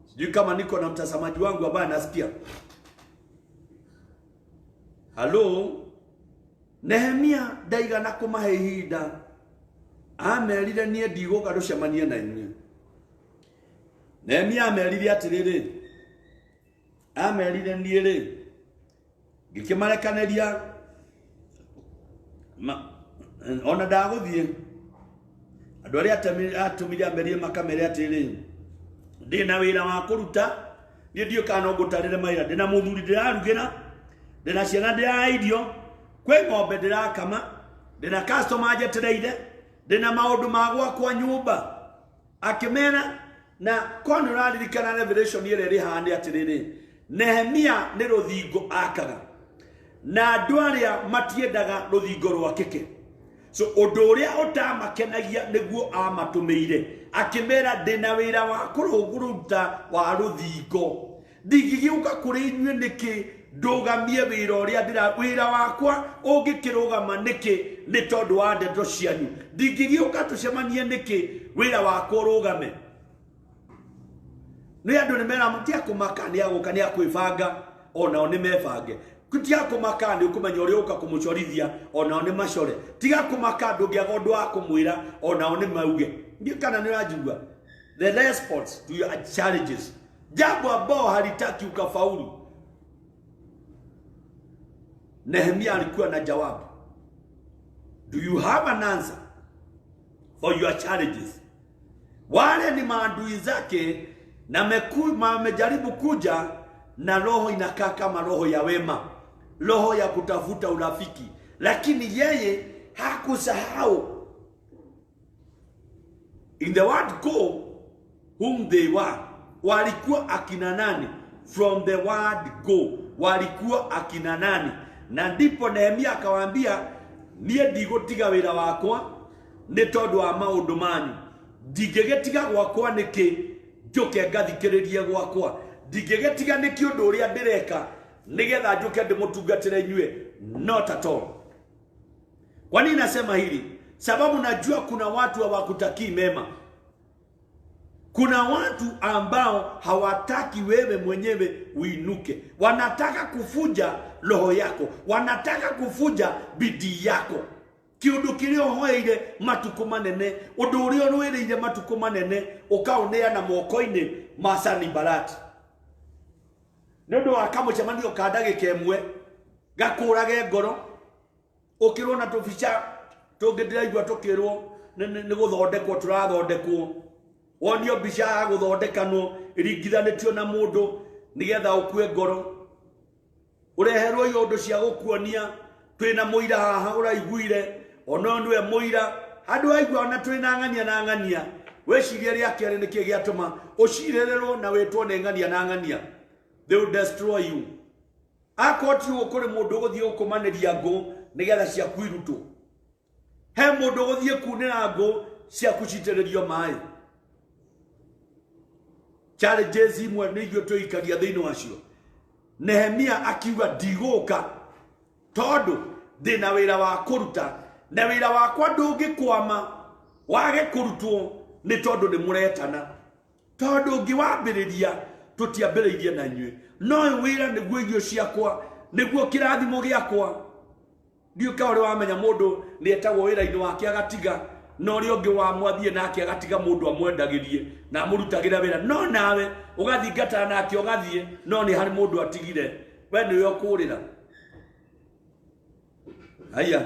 Sijui kama niko na mtazamaji wangu ambaye anasikia. Halo, Nehemia daiga na kumahe ihinda amerire nie ndigoka rucemanie na inyuĩ. Nehemia amerire atiriri, amerire nie ri ngikimarekanĩria ona ndaguthie andu aria atumire amerie makamere atiriri, ndina wira wa kuruta nie ndio kana ngutarire maira, ndina muthuri ndirarugira, ndina ciana ndiraithio, kwe ng'ombe ndirakama, ndina customer njetereire, ndina maundu magwa kwa nyumba. Akimena na kono raririkana revelation ire ri hande atiriri, Nehemia ni ruthingo akaga na andu aria matiendaga ruthingo rwakike. So undu uria utamakenagia niguo amatumeire, akimera ndina wira wa kuruguruta wa ruthingo, ndigigiuka kuri inyuĩ niki ndugamie wira uria ndira wira wakwa ungikirugama niki ni tondu wa ndeto cianyu, ndigigiuka tucemanie niki wira wakwa urugame. Ni andu nimera mutia kumaka ni aguka ni akwibanga ona ni mebange, kutia kumaka ni ukumenya uria uka kumucorithia ona ni macore, tiga kumaka ndungiaga undu wa kumwira ona ni mauge. Ndio kana ni rajigwa the response to your challenges, jambo ambao halitaki ukafaulu. Nehemia alikuwa na jawabu. Do you have an answer for your challenges? Wale ni maadui zake na wamejaribu kuja na roho inakaa kama roho ya wema, roho ya kutafuta urafiki, lakini yeye hakusahau. In the word go, whom they were, walikuwa akina nani? From the word go, walikuwa akina nani? Na ndipo Nehemia akawaambia, nie ndigutiga wira wakwa ni tondu wa maundu manyu, ndigegetiga gwakwa niki njuke ngathikiririe gwakwa, ndigegetiga niki undu uria ndireka nigetha njuke ndimutungatire inyuĩ, not at all. Kwa nini nasema hili? Sababu najua kuna watu hawakutakii mema. Kuna watu ambao hawataki wewe mwenyewe uinuke, wanataka kufuja roho yako, wanataka kufuja bidii yako. Kiundu kirio hoire matuko manene, undu urio rwirire matuko manene ukaonea na moko-ini ma Sanbalati. Nundu wakamucemanio ka ndagika imwe gakurage ngoro, ukirwo na tubica tungindiraigua tukirwo ni guthondekwo turathondekwo, wonio bica ya guthondekanwo iringithanitio na mundu nigetha ukue ngoro, ureherwo yondu cia gukuonia twina muira haha uraiguire ono niwe muira, andu aigua ona twina ng'ania na ng'ania, weciria ria kiari niki giatuma ucirererwo na wetwo ni ng'ania na ng'ania. They will destroy you. Akoti ukuri mundu guthie ukumaniria ngo nigetha cia kwirutwo, he mundu guthie kunira ngo cia kucitererio mai. Challenges imwe nigio tuikaria thiini wacio. Nehemia akiuga ndiguka tondu ndina wira wa kuruta, na wira wakwa ndungikwama wage kurutwo ni tondu ni muretana. tondu ngiwambiriria tutiambiriirie na nyue no wira niguo irio ciakwa niguo kirathimo giakwa ndio kaore wamenya mundu ni etagwo wira-ini wake agatiga no ri ungi wa mwathie nake agatiga mundu amwendagirie na amurutagira wira no nawe ugathingata nake ugathie no ni hari mundu atigire we ni yo kurira haya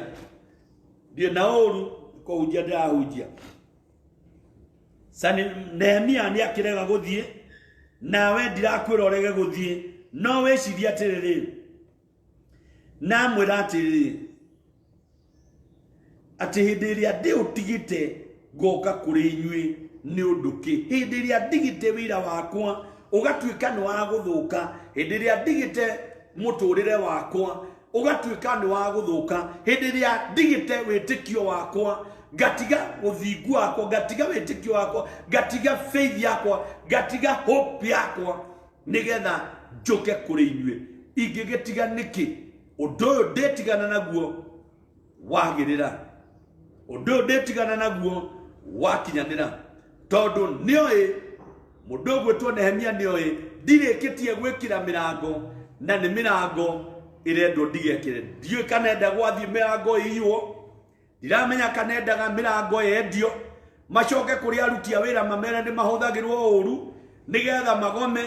die naoru ko ujia ndahujia sani Nehemia ni akirega guthie nawe ndirakwira orege guthie no weciria atiriri na mwira atiriri ati hindi iria ndi utigite goka kuri inyui ni undu ki hindi iria ndigite wira wakwa ugatuika ni wa guthuka hindi iria ndigite muturire wakwa ugatuika ni wa guthuka hindi iria ndigite witikio wakwa gatiga uthingu wakwa gatiga witikio wakwa gatiga faith yakwa gatiga hope yakwa nigetha njoke kuri inyui ingigitiga niki undu ndetigana naguo wagirira undu ndetigana naguo wakinyanira tondu nioi mundu gwetwo Nehemia nioi ndirikitie gwikira mirango na ni mirango irendo ndigekire ndiyo kanenda gwathi mirango iyo ndiramenya kanendaga mirango yendio macoke kuri aruti a wira mamera ni mahuthagirwo uru nigetha magome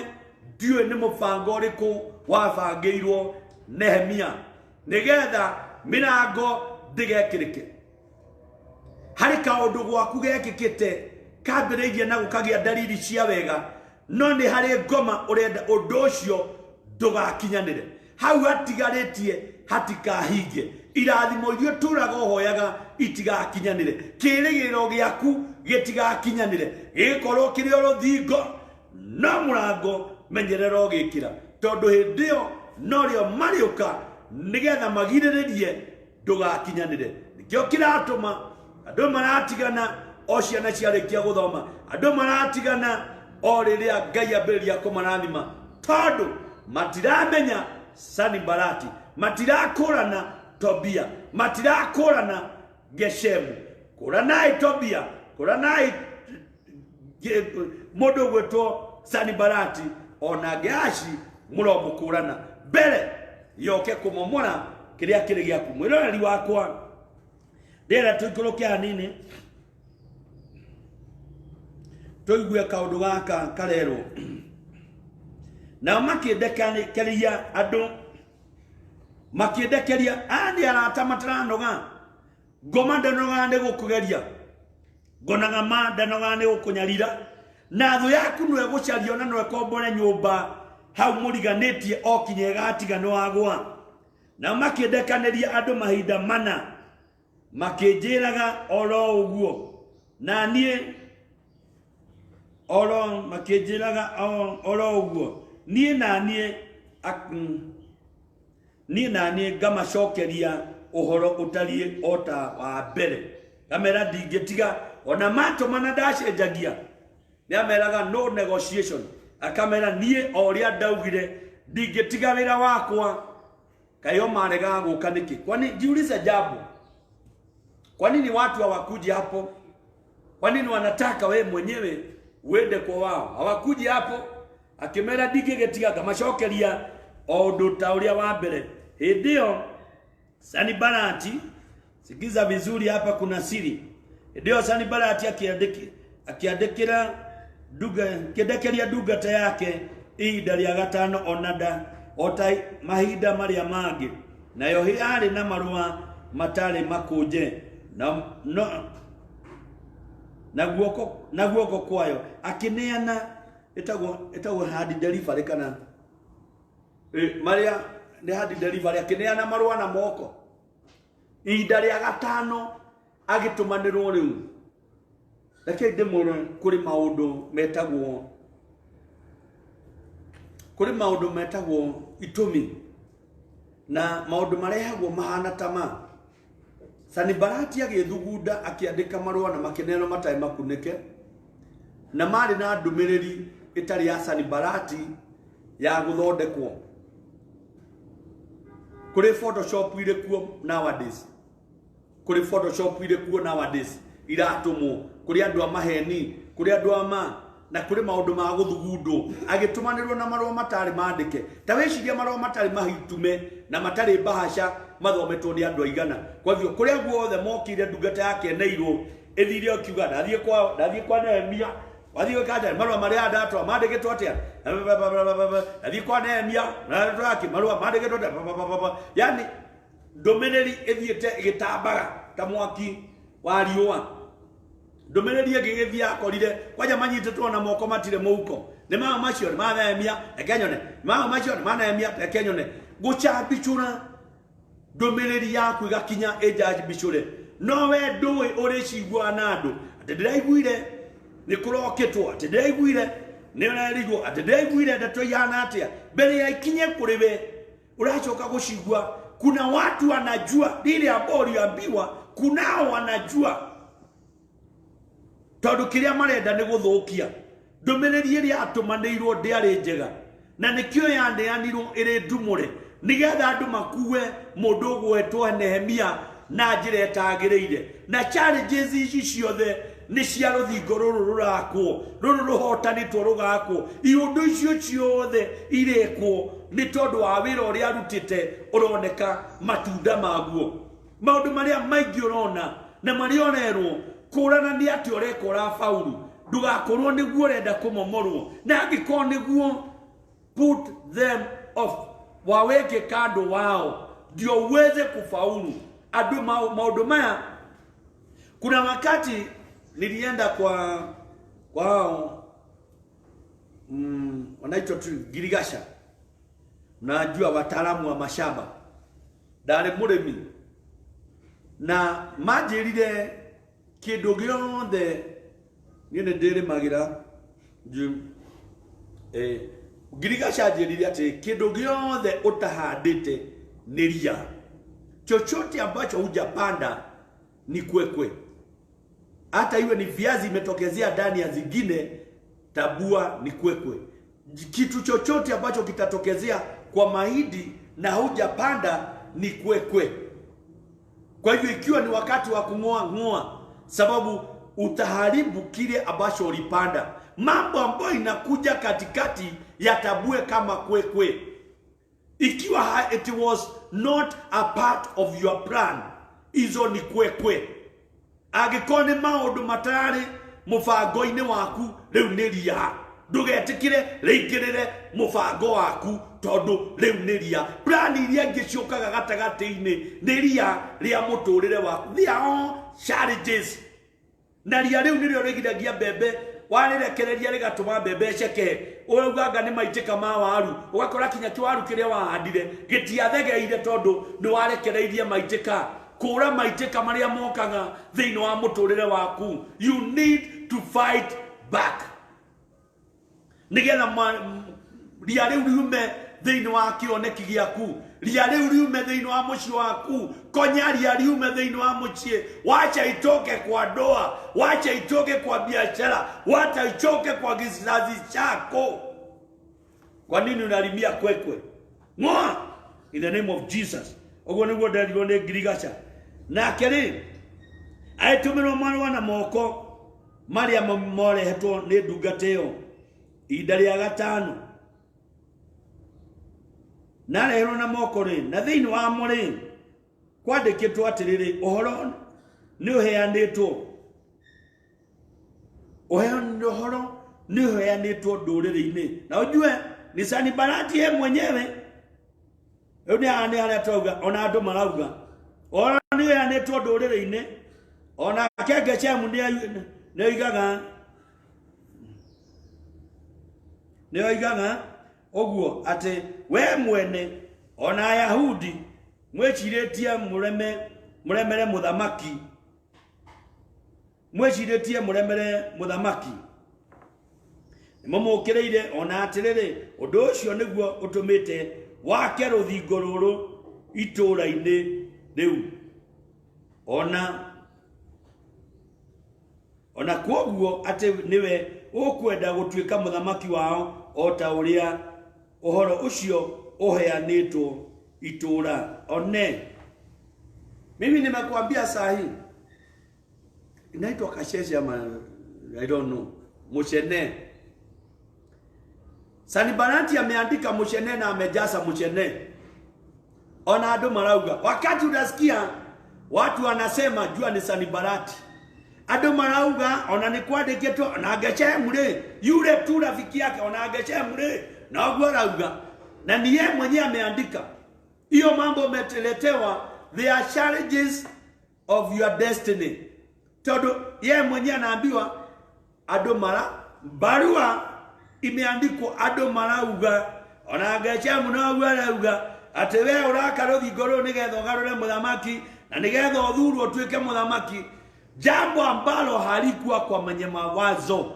ndiyo ni mubango riku wabangirwo Nehemia nigetha mirango ndigekirike hari kaundu gwaku gekikite kambiriirie na gukagia dalili cia wega no ni hari ngoma urenda undu ucio ndugakinyanire hau hatigaritie hatikahinge irathimo iria turaga hoyaga itigakinyanire kirigiro giaku gitigakinyanire gikorwo kiri ruthingo no murango menyerero gikira tondu hindio no rio mariuka nigetha magiriririe ndugakinyanire nikio kiratuma andu maratigana o ciana ciarikia guthoma andu maratigana o riria Ngai ambiriria kumarathima tondu matiramenya Sanibalati matirakurana Tobia matirakurana Geshemu kuranai Tobia kuranai mundu gwetwo Sanibalati ona Geashi muromo kurana mbere yoke kumomora kiria kiri giaku mwiroreri wakwa ndera tuikuruke hanini tuigue kaundu gaka karero na makiendekeria andu makiendekeria andi arata mataranoga ngoma ndanoga ndi gukugeria ngonaga ma ndanoga ni gukunyarira na thu yaku nwe gucario na nwe kombore nyumba hau muriganitie okinyega atigano wagwa na makiendekaniria andu mahinda mana makijiraga oro uguo na nie oro makijiraga oro uguo nie na nie ngamacokeria uhoro utari ota wa mbere kamera ndingitiga ona mato mana ndacenjagia ni ameraga no negotiation akamera nie oria ndaugire ndingitiga wira wakwa kayo marega guka niki kwani jiulize jambo kwa nini watu hawakuji hapo kwa nini wanataka we mwenyewe uende kwa wao hawakuji hapo akimera ndigigetiga ngamacokeria ondu ta uria wa mbere hindio Sanibalati sikiza vizuri hapa kuna siri hindio Sanibalati akiandikira kiendekeria ndungata yake ihinda ria gatano onada otai mahinda maria mangi nayo hiari na marua matari makuje na guoko kwayo akineana etagwo hard delivery kana maria ni hard delivery akineana marua na moko ihinda ria gatano agitumanirwo riu reke ndimuro kuri maundu metagwo itumi na maundu marehagwo mahana tama Sanibalati agithugunda akiandika marua na makeneno matai makunike na mari na ndumiriri itari ya Sanibalati ya guthondekwo kuri Photoshop ire kuo nowadays iratumwo kuri andu a maheni kuri andu ama na kuri maundu ma guthugundu agitumanirwo na marwa matari mandike ta wiciria marwa matari mahitume na matari bahasha mathometwo ni andu aigana kwa hivyo kuria guothe mokire ndungata yake neirwo ethire okiuga ndathie kwa Nehemia wathie kada marwa maria ndatwa mandikitwo atia ndathie kwa Nehemia na ndaki marwa mandikitwo yani ndomeneri ethiete gitambaga ta mwaki wa riua ndomeneri ngigithia akorire kwaja manyitetwo na moko matire muko ni mama macio ni Nehemia ekenyone mama macio ni Nehemia ekenyone gucha bichura ndomeneri yaku igakinya ejaji bichure no we ndui uri cigwa na andu ati ndiraiguire ni kuroketwo ati ndiraiguire ni rarigwo ati ndiraiguire ndeto yana atia mbere ya ikinye kuri we urachoka gucigwa kuna watu wanajua lile ambao uliambiwa kunao wanajua tondu kiria marenda ni guthukia ndomeneri iria atumanirwo ndiari njega na nikio yandeanirwo iri ndumure nigetha andu makuwe mundu gwetwo Nehemia na njira etagiriire na challenges ici ciothe ni cia ruthingo ruru rurakwo ruru ruhotanitwo rugakwo iundu icio ciothe irekwo ni tondu wa wira uria arutite uroneka matunda maguo maundu maria maingi urona na marionerwo kurana ni ati urekora faulu ndugakorwo niguo renda kumomorwo na angiko niguo put them off waweke kando wao ndio uweze kufaulu adu maundu maya kuna wakati nilienda kwa wanaitwa tu Girigasha najua wataalamu wa mashamba ndari murimi na majirire kindu giothe niene ndiri magira Girigasha ajirire ati kindu giothe utahandite ni ria chochote ambacho hujapanda ni kwekwe hata iwe ni viazi imetokezea ndani ya zingine tabua ni kwekwe kitu chochote ambacho kitatokezea kwa mahindi na hujapanda ni kwekwe kwa hivyo ikiwa ni wakati wa ngoa sababu utaharibu kile ambacho ulipanda mambo ambayo inakuja katikati yatabue kama kwekwe ikiwa it was not a part of your plan izo ni kwekwe agikone maundu matari mubango-ini waku riu ni ria ndugetikire ringirire mubango waku tondu riu ni ria plan iria ngiciukaga gatagati-ini ni ria ria muturire waku they are all challenges na ria riu ni rio rigiragia mbembe warirekereria rigatuma mbembe ceke uruganga ni maitika ma waru ugakora kinya kiwaru kiria wahandire gitiathegeire tondu ni warekereirie maitika kura maitika maria mokaga thiini wa muturire waku you need to fight back nigetha ria riu riume thiini wa kioneki giaku ria riu riume thiini wa muci waku konya ria riume thiini wa muci wacha itoke kwa ndoa wacha itoke kwa biashara wacha itoke kwa kizazi chako kwa nini unalimia kwekwe ngoa in the name of Jesus ogo niguo nderirwo ni Girigasha na keri aitumiro marwa na moko maria morehetwo ni ndungata iyo ihinda ria gatano na rehero na moko ri na thiini wa muri kwandikitwo atiriri uhoro ni uheanitwo uhoro ni uheanitwo nduriri-ini na ujue ni Sanibalati ye mwenyewe ni ara toga ona andu marauga ona ni uheanitwo nduriri-ini ona Geshemu ni oigaga oguo ati we mwene ona Ayahudi mwechiritie muremere muthamaki mumukireire ona atiriri undu ucio niguo utumite wake ruthingo ruru itura-ini riu ona kwoguo ati niwe ukwenda gutuika muthamaki wao ota uria uhoro ucio uheanitwo itura one mimi nimekuambia sahi inaitwa kasheshe ama I don't know mushene Sanibalati ameandika mushene na amejaza mushene. Ona ado marauga. Wakati unasikia watu wanasema jua ni Sanibalati. Ado marauga ona ni kwade geto na agache mure. Yule tu rafiki yake ona agache mure. Na ogwarauga. Na ni yeye mwenyewe ameandika. Hiyo mambo umeteletewa, they are challenges of your destiny. Todo yeye mwenyewe anaambiwa ado mara barua imeandikwa ado marauga ona agache munogwarauga ate we urakaro thigoro nigetho garore muthamaki na nigetho thuru tuike muthamaki, jambo ambalo halikuwa kwa mwenye mawazo,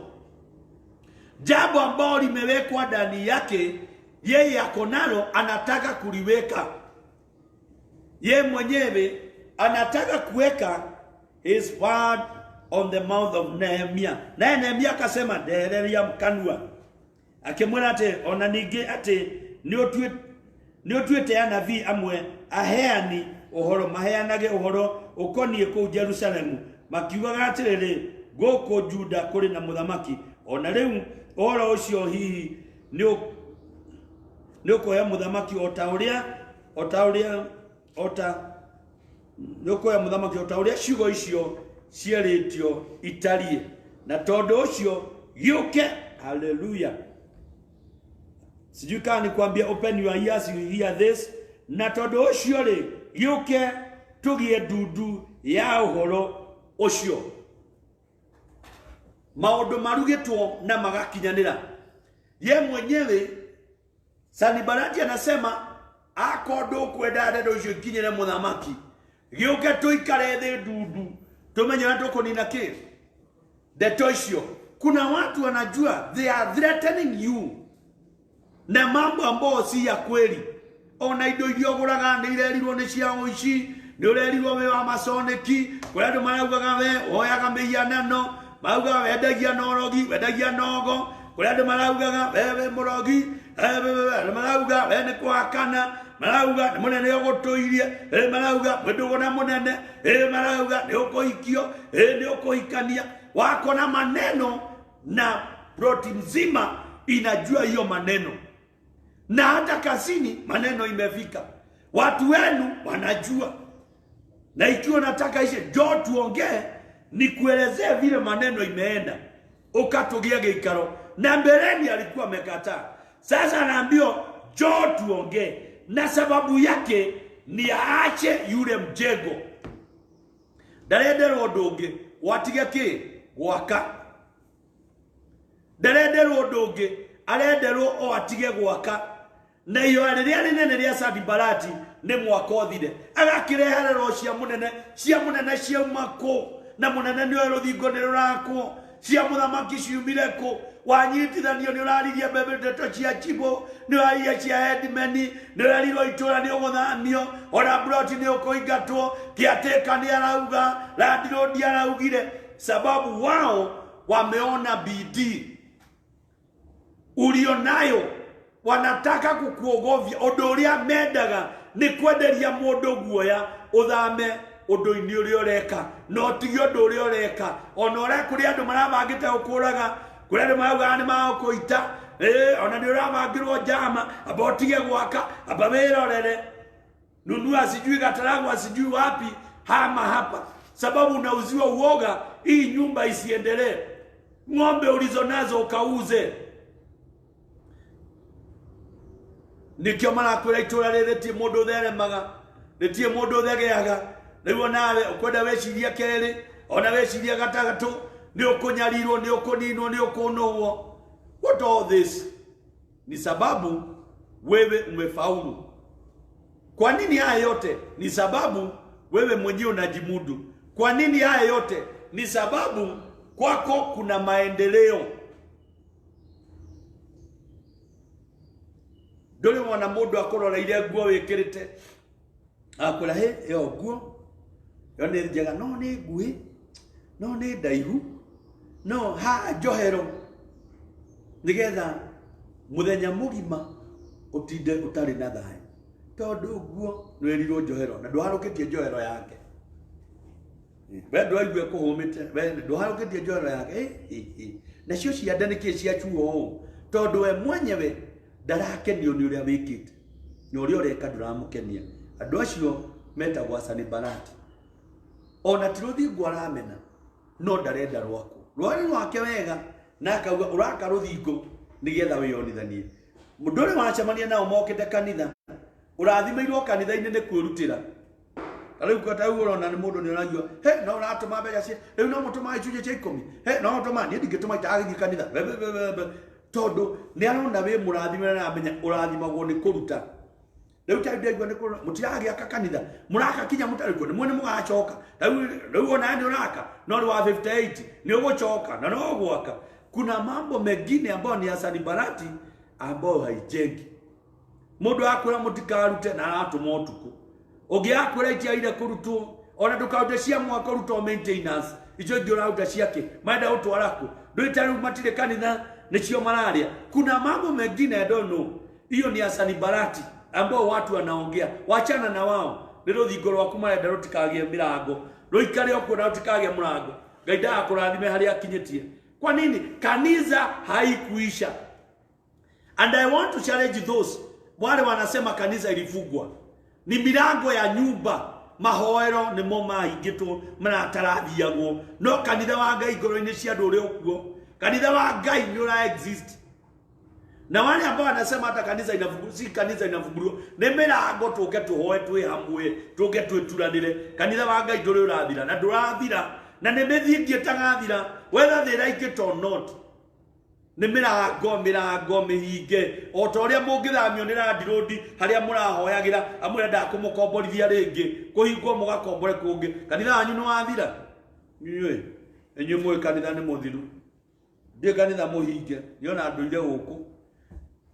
jambo ambalo limewekwa ndani yake, yeye akonalo anataka kuliweka. Yeye mwenyewe anataka kuweka his word on the mouth of Nehemiah. Na Nehemiah akasema ndereria mkanua akimwira ate ona ningi ate ni otuete anabii amwe aheani uhoro maheanage uhoro ukonie ku Jerusalemu makiugaga atiriri goko Juda kuri na muthamaki ona riu uhoro ucio hihi ni ukoya muthamaki nukoya muthamaki otauria ciugo icio cieritio itarie na tondu ucio yuke. Hallelujah. Sijui kama nikwambia open your ears, you hear this. Na tondu ucio ri yuke tugie dudu ya uhoro ucio, maundu marugitwo na magakinyanira. Ye mwenyewe Sanibalati anasema akondo kwenda ndedo ucio kinyere muthamaki giuke tuikare thi dudu tumenye tuko nina ki ndeto icio. Kuna watu wanajua they are threatening you na mambo ambayo si ya kweli. Ona indo irio guraga ni irerirwo ni ciao ici, ni urerirwo we wa masoneki kuria andu maraugaga we oyaga mihianano, maugaga wendagia norogi wendagia nogo, kuria andu maraugaga we murogi, marauga we ni kwakana, marauga ni munene ugutuirie, marauga mwendugo na munene, marauga ni ukoikio, ni ukoikania. Wako na maneno na ploti mzima inajua hiyo maneno, na hata kazini maneno imefika, watu wenu wanajua. Na ikiwa nataka ishe jo tuongee ni kuelezea vile maneno imeenda, ukatugia gikaro na mbeleni alikuwa amekataa. Sasa anaambiwa jo tuongee, na sababu yake ni aache yule mjengo. Darederwo ndungi watige ki gwaka, darederwo ndungi arenderwo o atige gwaka. Na iyo riria rinene ria Sanibalati ni mwaka othire agakirehererwo cia munene cia mako, na munene ni oyo ruthingo ni rurakwo, cia muthamaki ciumire ku, wanyitithanio ni uraririe mbembe ndeto cia chibo, ni uraririe cia headmeni, ni urarirwo itura ni uguthamio, ona broti ni ukuingatwo, kiateka ni arauga, landlord araugire, sababu wao wameona bidii ulionayo, wanataka kukuogovia. Undu uria mendaga ni kwenderia mundu guoya uthame undu-ini uria ureka, no tigio undu uria ureka. Ona uria kuri andu marabangite ukuraga, kuri andu marauga ni magukuita, ona ni urabangirwo jama abotige gwaka abawirorere nunua sijui Gataragu sijui wapi hama hapa, sababu unauziwa uoga hii nyumba isiendelee. Ng'ombe ulizonazo ukauze. Nikio mara kwira itura riri ti mundu theremaga, nitie mundu thegeaga. Riu nawe ukwenda weciria keri, ona weciria gatagatu, ni ukunyarirwo, ni ukuninwo, ni ukunugwo. What all this? Ni sababu wewe umefaulu. Kwa nini haya yote? Ni sababu wewe mwenyewe unajimudu. Kwa nini haya yote? Ni sababu kwako kuna maendeleo. Dole mwana mundu akorora ile nguo wekirite akora he yo nguo yo ni njega, no ni ngui, no ni ndaihu, no ha njohero, nigetha muthenya mugima utinde utari na thayo, tondu nguo nwerirwo njohero na ndwarukitie njohero yake. We ndwaigwe kuhumite, we ndwarukitie njohero yake. Na cio cianda niki cia chuo tondu we mwenyewe ndarakenio ni uria wikite na uria ureka nduramukenia. Andu acio metagwo Sanibalati. Ona ti ruthingo aramena no ndarenda rwako rwari rwake wega na akauga uraka ruthingo nigetha wiyonithanie. Mundu uri wacemania nao mokite kanitha urathimirwo kanitha-ini ni kwirutira. Riu kwata urona ni mundu ni urajua he no uratuma mbeca cia riu no mutuma icunjĩ cia 10 he no mutuma ni ndingĩtuma itagithie kanitha tondu ni arona we murathimira na amenya urathimagwo ni kuruta. Riu taigua ni kuruta mutiragiaka kanitha muraka kinya mutariko ni mwene mugacoka riu ona ni uraka no ni wa 58 ni ugucoka na no gwaka. Kuna mambo mengine ambayo ni ya Sanibalati ambayo haijengi. Mundu akwira mutikarute na aratuma utuku ogi akwira itiaire kurutwo ona ndukaute cia mwaka ruto maintenance icio ndio rauta ciake maenda utwarako ndwitaru matire kanitha nicio mararia. Kuna mambo mengine I don't know. Hiyo ni ya Sanibalati ambao watu wanaongea, wachana na wao. Ndio ruthingo rwaku marenda rutikagie mirango ruikare okuona rutikagie murango. Ngai ndakurathime haria akinyitie. Kwa nini kanisa haikuisha? And I want to challenge those wale wanasema kanisa ilifugwa. Ni milango ya nyumba mahoero ni mo mahingitwo maratathiagwo no kanitha wa Ngai ngoro-ini cia andu uri okuo. Kanitha wa Ngai ni ura exist. Na wale ambao wanasema hata kanisa inafunguliwa, si kanisa inafunguliwa, ni milango tuke tuhoe twi hamwe tuke twituranire. Kanitha wa Ngai nduri urathira na ndurathira na ni mithingie tangathira whether they like it or not. Ni mirango mihinge o ta uria mungithamio ni randirodi haria murahoyagira amwe ndakumukomborithia ringi kuhingwo mugakombore kungi. Kanitha wanyu ni wathira inywe enywe mwe kanitha ni muthiru ndi kanitha muhinge niona andu ire guku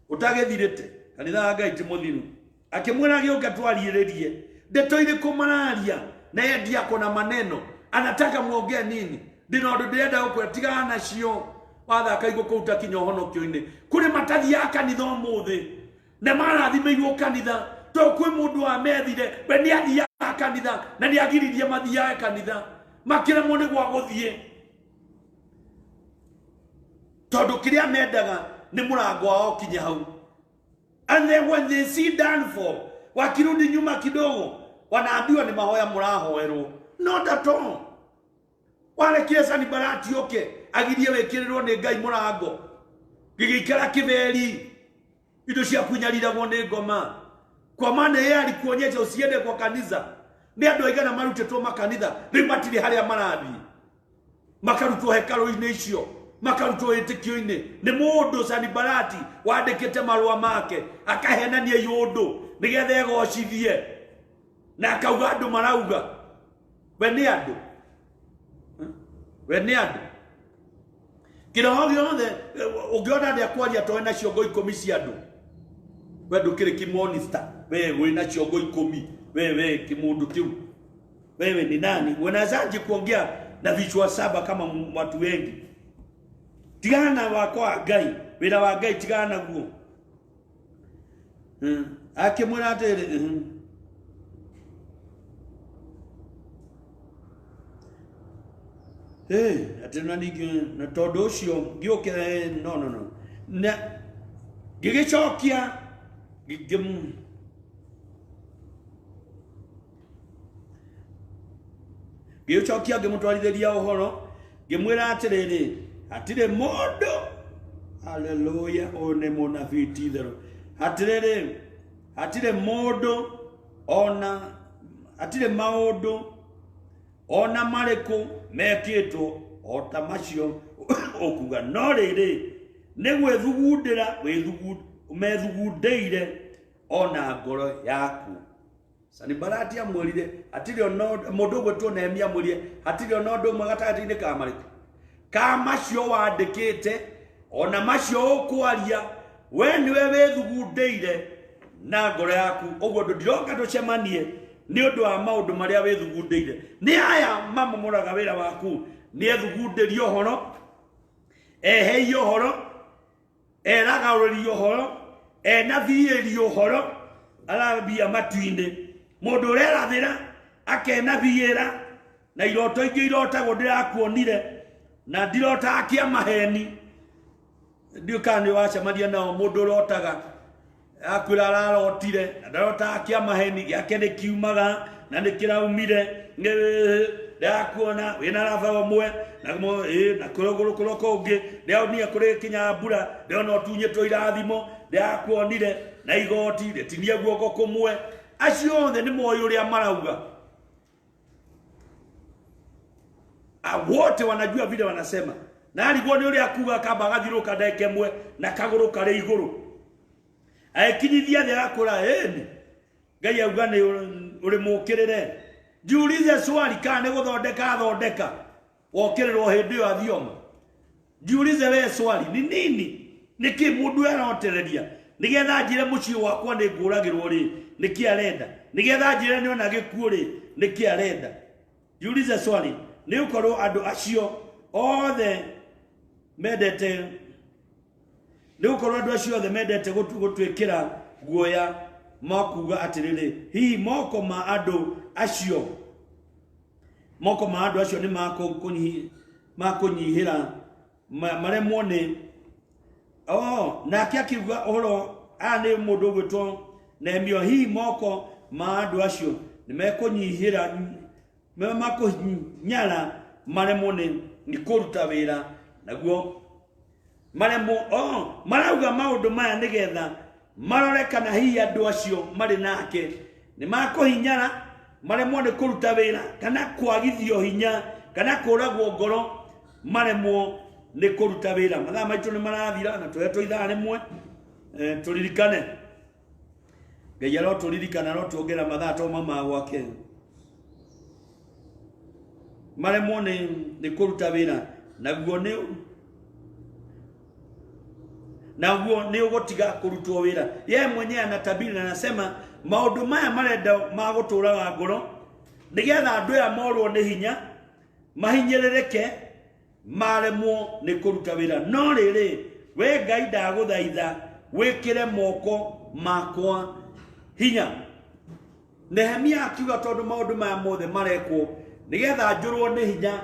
utagethirite kanitha wa Ngai ti muthiru akimwira gioka twariiririe ndeto iriku mararia na yeye ndiako na maneno anataka muongee nini ndino ndu ndirenda gukwira tigana nacio watha kaigwo kuruta kinyohonokio-ini kuri matathi ya kanitha umuthi na marathimirwo kanitha to kwi mundu wa methire we ni athia kanitha na ni agiririe mathia kanitha makiremwo ni gwa guthie tondu kiria mendaga ni murango wao kinya hau. And then when they see done for wakirudi nyuma kidogo wanaambiwa ni mahoya murahoerwo. Not at all. Wale kile Sanibalati okay agirie wekirirwo ni Ngai murango gigikara kiveri indo cia kunyariragwo ni ngoma kwa maana yeye alikuonyesha usiende kwa kanisa. Ni andu aigana marutetwo makanitha riu matire haria marathi makarutwo hekalu-ini icio makarutwo itikio-ini. Ni mundu Sanibalati wandikite marua make akahenania yundu nigetha egocithie na akauga andu marauga we ni andu we ni andu kiroho giothe ungiona ndia kwaria towe na ciongo 10 cia andu we ndukiri kimonista we wina ciongo 10 we kimundu kiu wewe ni nani unazaje kuongea na vichwa 7 kama watu wengi? Tigana wako wa Ngai wira wa Ngai tigana guo akimwira atiri atina nigi na tondu ucio ngioke no na gigicokia gigicokia ngimutwarithiria uhoro ngimwira atiriri atire mundu haleluya one munafiti thero atiriri atire mundu ona atire maundu ona mareko mekitwo ota macio okuga no riri ni gwethugundira methugundeire ona ngoro yaku. Sanibalati amwirire atire no mundu gwetwo Nehemia amwirire atire no ndu mwe gatagati-ini ka mariko ka macio wandikite ona macio ukwaria we niwe wethugundeire na ngoro yaku. Uguo ndiroka tucemanie ni undu wa maundu maria wethugundeire ni aya mamomuraga wira waku ni ethugunderio horo eheio horo eragauririo horo enavierio horo arabia matu-ini mundu urerathira akenaviera na iroto ingi irotagwo ndirakuonire na ndirota akia maheni ndio kandi wacha madia nao mundu rotaga akwira ararotire ndarota kia maheni yake ni kiumaga na ni kiraumire ndakuona wina rava mwe na mo na kuroko ungi ndio ni akure kinyambura ndio no tunye to irathimo ndakuonire na igoti retinie guoko kumwe acio othe ni moyo ria marauga wote wanajua vile wanasema na alikuwa ni ule akuga kaba gathiruka ndeke mwe na kaguru kare iguru aikinithia the akura eni ngai auga ni uri mukirire jiulize swali kana guthondeka wokirirwo hindi yo athioma jiulize we swali ni nini niki mundu arotereria nigetha njire mucio wakwa ni nguragirwo ri niki arenda nigetha njire ni ona gikuo ri niki arenda jiulize swali ni ukorwo andu acio othe medete ni ukorwo andu acio othe medete gutwikira guoya makuga atiriri hi moko ma andu acio ni makunyihira maremwo ni na kiakiuga uhoro ani mundu gwitwo Nehemia hi moko ma andu acio ni mekunyihira makunyara maremwo ni kuruta wira naguo maremwo marauga maundu maya nigetha marorekana hi andu acio mari nake ni makuhinyara maremwo ni kuruta wira kana kwagithio hinya kana kuragwo ngoro maremwo ni kuruta wira mathaa maitu ni marathira na tweto ithaa rimwe turirikane ngai aro turirikana ro tuongera mathaa to mama gwake maremwo ni kuruta wira naguo ni ugotiga kurutwo wira ye mwenyewe anatabiri na anasema maundu maya marenda maguturaga ngoro nigetha andu ya morwo ni hinya mahinyerereke maremwo ni kuruta wira no riri we ngai ndaguthaitha wikire moko makwa hinya Nehemia akiuga tondu maundu maya mothe marekwo nigetha njurwo ni hinya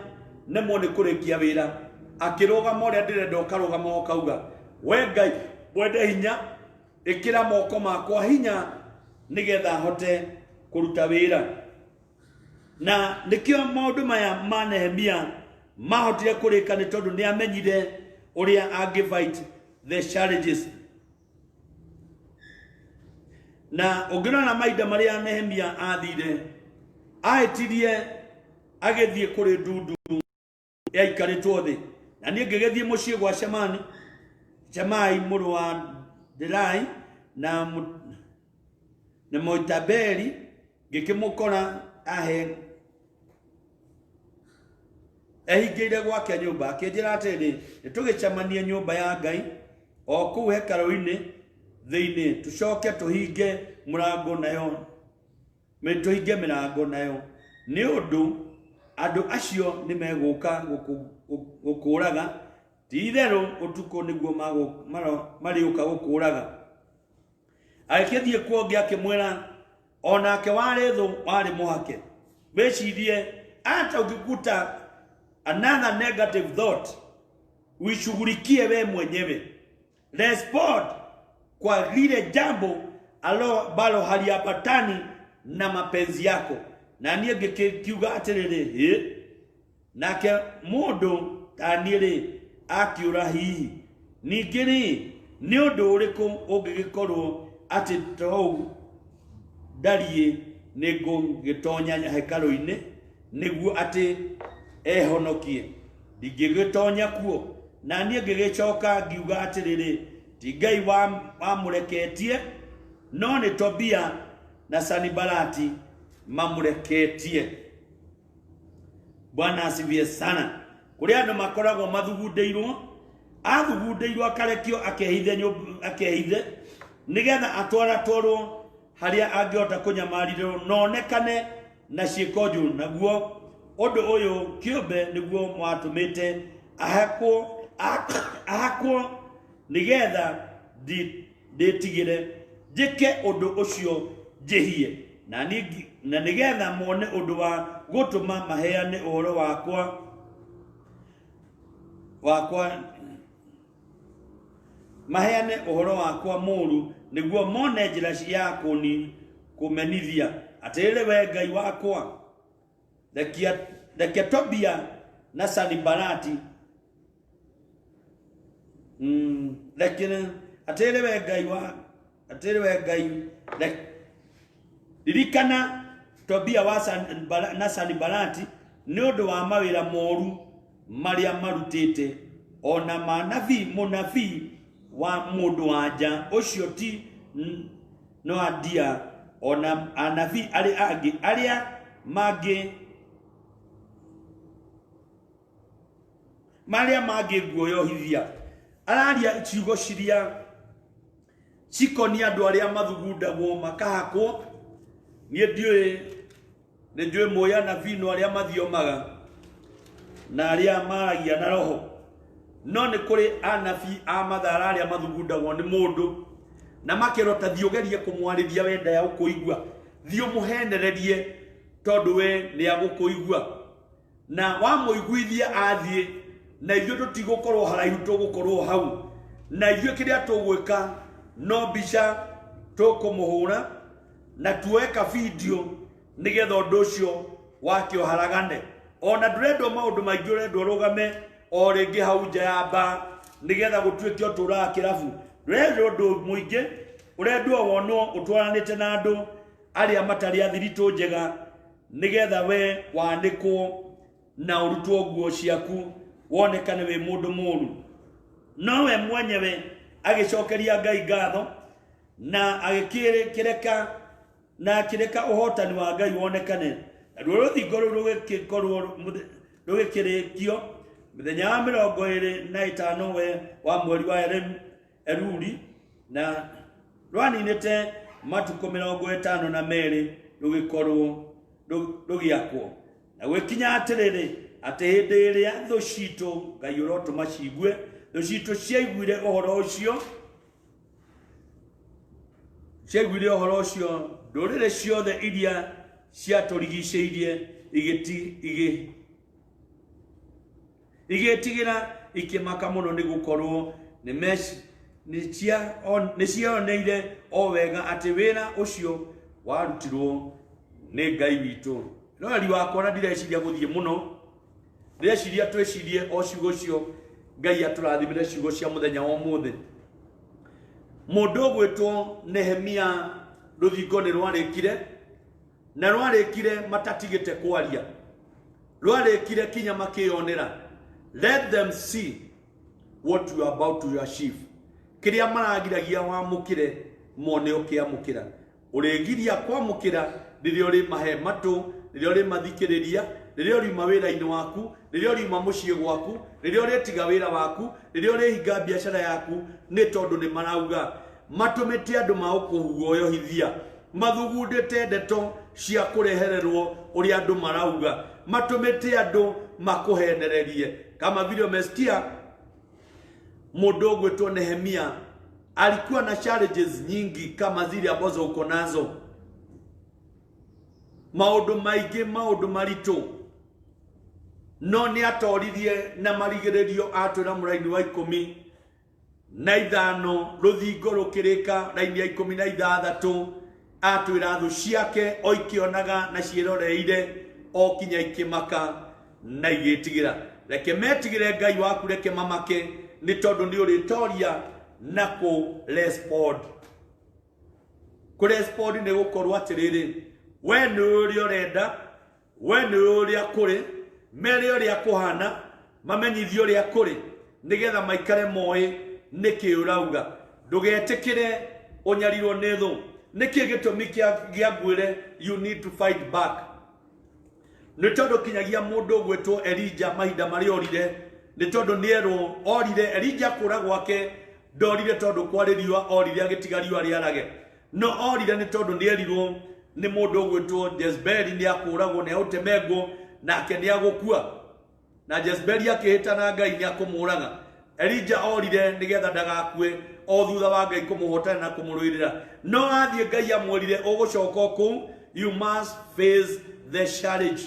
nemo ni kurikia wira akirugama uria ndirenda ukarugama ukauga we ngai wende hinya ikira moko makwa hinya nigetha hote kuruta wira na nikio maundu maya ma Nehemia mahotire kurika ni tondu ni amenyire uria angifight the challenges na ungirana maida maria Nehemia athire aetirie agethie kuri ndundu ya ikaritwo thi na nie ngegethie mucie gwa Shemai muru wa Delai na Moitabeli ngikimukora ahe ehingire gwake nyumba akinjira atiri nitugicamania nyumba ya Ngai o kuu hekalu-ini thiini tucoke tuhinge murango nayo tuhinge mirango nayo ni undu andu acio ni meguka gukuraga ti-itheru utuko niguo mariuka gukuraga akithie kuonge akimwira onake wari thu wari muhake wecirie hata ukikuta another negative thought uishughulikie we mwenyewe respond kwa lile jambo balo haliambatani na mapenzi yako na nie ngikiuga atiriri nake mundu taniri akiura hihi ningiri ni undu uriku ungigikorwo ati to darie nego gitonya hekalu-ini niguo ati ehonokie ndigigitonya kuo na nie ngigicoka ngiuga atiriri ti Ngai wa mureketie no ni Tobia na Sanibalati mamureketie. Bwana asifiwe sana. Kuri andu makoragwo athugundeirwo akarekio akehithe nigetha atwarwo haria angiota kunyamariro nonekane na ciikoju naguo undu uyu kiumbe niguo mwatumite ahakwo nigetha nditigire njike undu ucio njihie na nigetha mone undu wa gutuma maheane uhoro wakwa maheane uhoro wakwa muru niguo mone njira ciaku ni kumenithia atirire we Ngai wakwa rekia Tobia na Sanibalati lakini atirire we Ngai ririkana Tobia na Sanibalati ni undu wa mawira moru maria marutite ona munabii wa mundu wanja ucio ti no adia ona anabii aria magi guoyohithia araria ciugo ciria cikoni andu aria mathugundagwo makahakwo nie ndiwe moya nabii no aria mathiomaga na aria maragia na roho no ni kuri anabii a mathara aria mathugundagwo ni mundu na makirota thiogerie kumwarithia wenda ya ukuigua thio muhenererie tondu we ni agukuigua na wa muiguithia athie na ithuĩ tũtigũkorwo haraihu tũgũkorwo hau na ithuĩ kĩrĩa tũgwĩka no mbica tũkũmũhũra na tuoeka video nĩgetha ũndũ ũcio wake ũharagane ona ndũrendwo maũndũ maingĩ ũrendwo rũgame o rĩngĩ hau nja ya mba nĩgetha gũtuĩke ũtũraga kĩrabu ndũrendwo ũndũ mũingĩ ũrendwo wonwo ũtwaranĩte na andũ arĩa matarĩ athiritũ njega nĩgetha we wanĩkwo na ũrutwo nguo ciaku wonekane we mundu muru no we mwenyewe agicokeria Ngai ngatho na agikireka na kireka uhotani wa Ngai wonekane ruthingo rugikirikio mithenya wa 25 we wa mweri wa Eluli na rwaninite matuko 52 rugikorwo rugiakwo na gwikinya atiriri ati hindi iria thu citu Ngai urotuma ciigue thu citu ciaiguire uhoro ucio ndurire ciothe iria ciaturigicĩirie igitigira ikimaka muno ni gukorwo ni cioneire o wega ati wira ucio warutirwo ni Ngai witu no ali wakona ndireciria guthie muno ndeciria twecirie o ciugo cio Ngai aturathimire ciugo cia muthenya wa muthe mundu gwitwo Nehemia ruthingo ni rwarikire na rwarikire matatigite kwaria rwarikire kinya makionera let them see what you are about to achieve kiria maragiragia wa mukire mone ukiamukira uregiria kwamukira ririo ri mahe matu ririo ri mathikiriria ririo ri mawira-ini waku ririo ri mamucie gwaku ririo ri tiga wira waku ririo ri hinga biashara yaku ni tondu ni marauga matumite andu maukuhuoyohithia mathugundite ndeto cia kurehererwo uri andu marauga matumite andu makuhenererie kama vile umesikia mundu gwitwo Nehemia alikuwa na challenges nyingi kama zile ambazo uko nazo maundu maingĩ maundu maritu no ni atoririe na marigererio atwira muraini wa 15 ruthingo rukirika raini ya 16 atwira thu ciake oikionaga na ciroreire o kinya ikimaka na igitigira reke metigire Ngai waku reke mamake ni tondu ni uritoria na ku respond ni gukorwo atiriri we ni uri urenda we ni uri akuri mere uri akuhana mamenyithio uri akuri nigetha maikare moe niki urauga ndugetikire unyarirwo ni thu niki gitumi gia gwire you need to fight back ni tondu kinyagia mundu gwitwo Elijah mahinda mari orire ni tondu nierwo orire Elijah kura gwake ndorire tondu kwari riwa orire agitiga riwa riarage no orire ni tondu nierirwo ni mundu gwitwo Jezebeli ni akuragwo ni autemego nake ni agukua na Jezebeli akihitana Ngai ni akumuraga Elijah orire nigetha ndagakue o thutha wa Ngai kumuhotana na kumuruirira no athie Ngai amwirire ugucoka ku you must face the challenge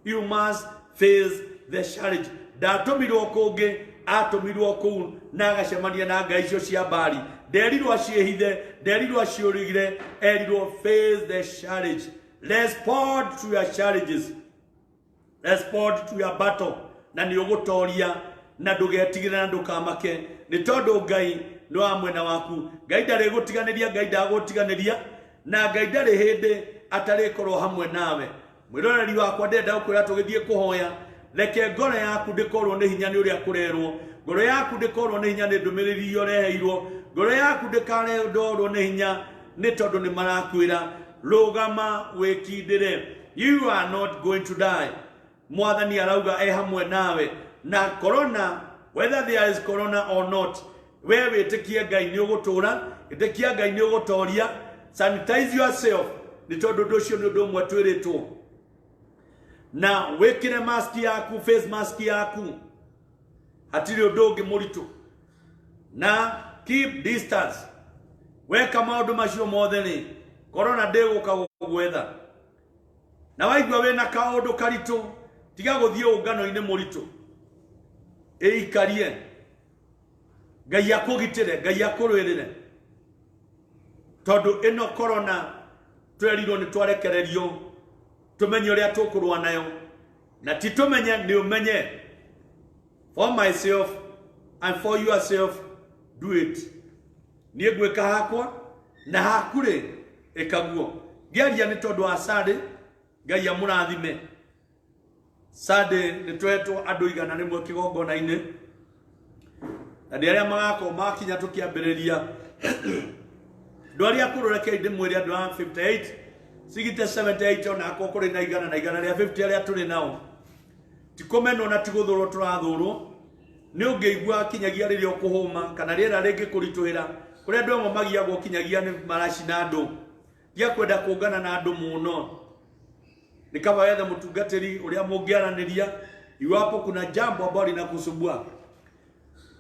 you must face the challenge ndatumirwo kungi atumirwo kuu na agacemania na ngai icio cia Bali. Nderirwo aciehithe, nderirwo aciurigire, erirwo face the challenge. Respond to your challenges. Respond to your battle. Na ni ugutoria na ndugetigire na ndukamake. Ni tondu ngai no amwe na waku. Ngai ndari gutiganiria, ngai ndagutiganiria, na ngai ndari hindi atari korwo hamwe nawe. Mwiroreri wakwa ndenda ukwira tugithie kuhoya. Reke ngoro yaku ndikorwo ni hinya ni uria kurerwo. Ngoro yaku ndikorwo ni hinya ni ndumiriri iyo reheirwo. Ngoro yaku ndikarendorwo ni hinya ni tondu ni marakwira rugama wikindire. You are not going to die. Mwathani arauga hamwe nawe. Na corona, whether there is corona or not, wewe itikia ngai ni ugutura, itikia ngai ni ugutoria. Sanitize yourself. Ni tondu nducio ni undu mwe twiritwo. Na wekire mask yaku, face mask yaku. Hatiri undu ungi muritu. Na keep distance. Weka maundu macio mothe ni corona ndiguka gugwetha. Na waigua wena kaundu karitu, tiga guthie ungano-ini muritu. Ikarie. Ngai akugitire, Ngai akurwirire. Tondu ino corona twerirwo ni twarekererio tumenye uria tukurwa nayo. Na ti tumenye ni umenye. For myself and for yourself, do it. Niĩ ngwĩka hakwa na hakure ikaguo. Ngeria ni tondu wa Sunday, Ngai amurathime. Sunday ni twetwo andu igana rimwe kigongona-ini. Na ndiaria magako makinya tukiambiriria. Ndwaria kurureke ndimwire andu a 58 sigite 78 ona akwo kuri na igana ria 50 aria turi nao. Tikomeno na tiguthurwo turathurwo. Ni ungeigua kinyagia riria ukuhuma kana riera ringi kurituhira. Kuri andu amwe magiagwo kinyagia ni maraci na andu. Dia kwenda kuungana na andu muno. Nikaba yatha mutungatiri uria mungiaraniria iwapo kuna jambo ambalo linakusumbua.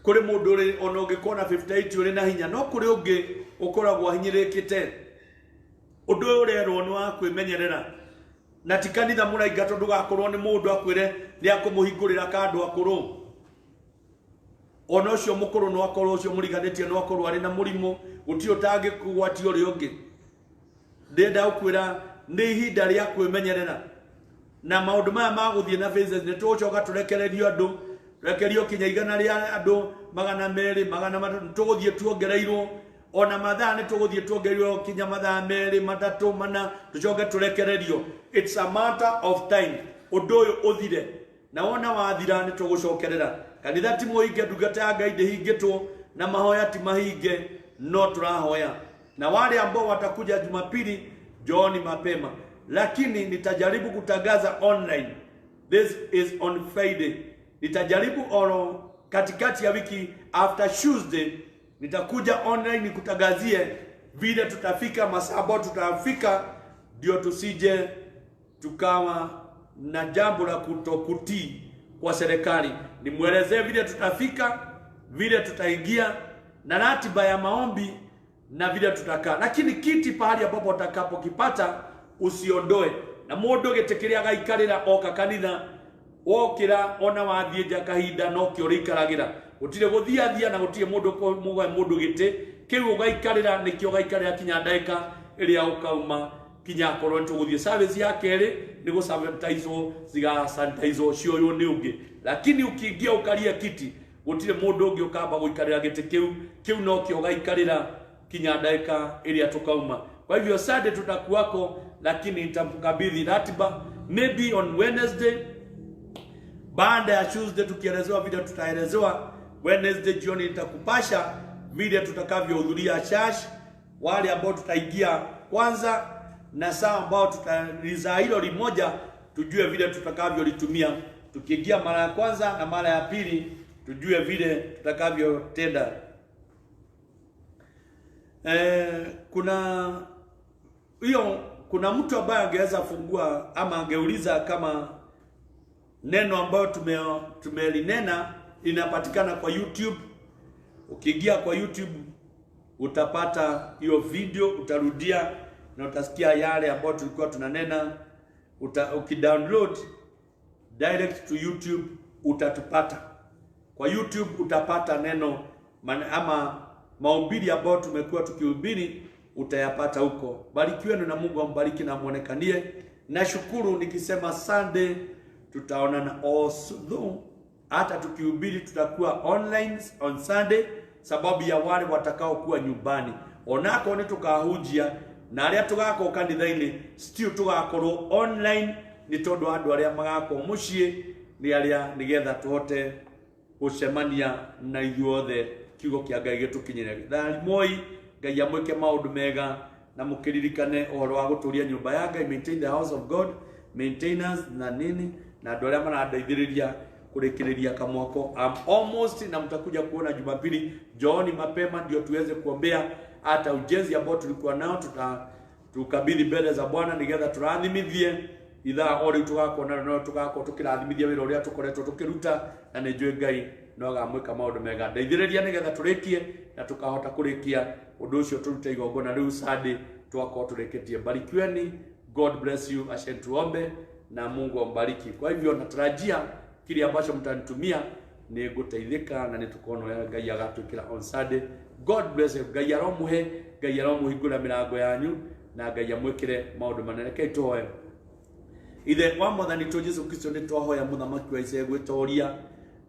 Kuri mundu uri ona ungikona 58 uri na hinya no kuri ungi ukoragwo hinyirikite. Undu urerwo ni wa kwimenyerera. Na tikanitha muraiga ndugakorwo ni mundu akwire ni akumuhingurira kandu akuru. Ona ucio mukuru no akorwo ucio muriganitie no akorwo ari na murimu guti utangi kugwati uri ungi. Ndenda ukwira ni ihinda ria kwimenyerera. Na maundu maya maguthie na phases ni tucoka turekererio andu, rekerio kinya igana ria andu 200 300 tuguthie tuongereirwo. Ona mathaa ni tuguthie tuongereirwo kinya mathaa 2 3 4 tucoke turekererio. It's a matter of time. Undu uyu uthire na wona wathira ni tugucokerera. Kanitha ti muhinge, ndungata ya Ngai ndihingitwo, na mahoya ti mahinge, no turahoya. Na wale ambao watakuja Jumapili John mapema, lakini nitajaribu kutangaza online. This is on Friday. Nitajaribu katikati ya wiki after Tuesday nitakuja online nikutangazie vile tutafika, masaa ambayo tutafika, ndio tusije tukawa na jambo la kutokutii kwa serikali. Nimwelezee vile tutafika, vile tutaingia na ratiba ya maombi na vile tutakaa. Lakini kiti pahali ambapo utakapokipata usiondoe. Na mundu getekiria gaikarira oka kanitha wokira ona wathie nja kahinda no kio rikaragira. Gutire guthiathia na gutire mundu gite kiu gaikarira nikio gaikarira kinya ndaika iria ukauma kinya korwo tuguthie service ya keri ni go sanitize ziga sanitize cio ni ungi. Lakini ukiingia ukaria kiti gutire mundu ungi ukamba guikarira gite kiu no kio gaikarira kinya ndaika iria tukauma. Kwa hivyo Sunday tutakuwako, lakini nitamkabidhi ratiba maybe on Wednesday. Baada ya Tuesday tukielezewa vile tutaelezewa, Wednesday jioni nitakupasha vile tutakavyohudhuria church, wale ambao tutaingia kwanza na saa ambao tutaliza hilo limoja, tujue vile tutakavyolitumia. Tukiingia mara ya kwanza na mara ya pili tujue vile tutakavyotenda. Kuna mtu ambaye angeweza fungua ama angeuliza kama neno ambayo tumelinena inapatikana kwa YouTube. Ukiingia kwa YouTube utapata hiyo video, utarudia na utasikia yale ambayo tulikuwa tunanena. Ukidownload direct to YouTube utatupata. Kwa YouTube utapata neno ama mahubiri ambayo tumekuwa tukihubiri, utayapata huko. Barikiwe na Mungu ambariki na muonekanie. Nashukuru nikisema Sunday tutaonana also, hata tukihubiri tutakuwa online on Sunday, sababu ya wale watakao kuwa nyumbani. Onako ni tukahujia na aria tugako kanitha-ini still tugakorwo online, ni tondu andu aria magako mucii ni aria nigetha tuhote gucemania na ithuothe kiugo kia Ngai gitukinyire. Thari moi Ngai amwike maundu mega na mukiririkane uhoro wa guturia nyumba ya Ngai, maintain the house of God, maintainers na nini na andu aria marandeithiriria kurekereria kamwako. Almost na mtakuja kuona Jumapili, jooni mapema ndio tuweze kuombea hata ujenzi ambao tulikuwa nao tukabidhi mbele za Bwana nigetha turathimithie ithaa ori tugakona no tugako tukirathimithia wira uria tukoretwo tukiruta, na ni njui Ngai no gamwika maundu mega ndeithiriria nigetha turikie na tukahota kurikia undu ucio turute igongona riu Sunday twako tureketie. Barikiweni, God bless you. Asante, tuombe na Mungu ambariki. Kwa hivyo natarajia kile ambacho mtanitumia ni guteithika na ni tukono ya Ngai agatwikira on Sunday. God bless you. Ngai aromuhe, Ngai aromuhingura mirango yanyu na Ngai amwikire maundu manene. Kai tuhoe. Ithe wa Mwathani tu Jesu Kristo ni twahoya muthamaki wa Isegwe toria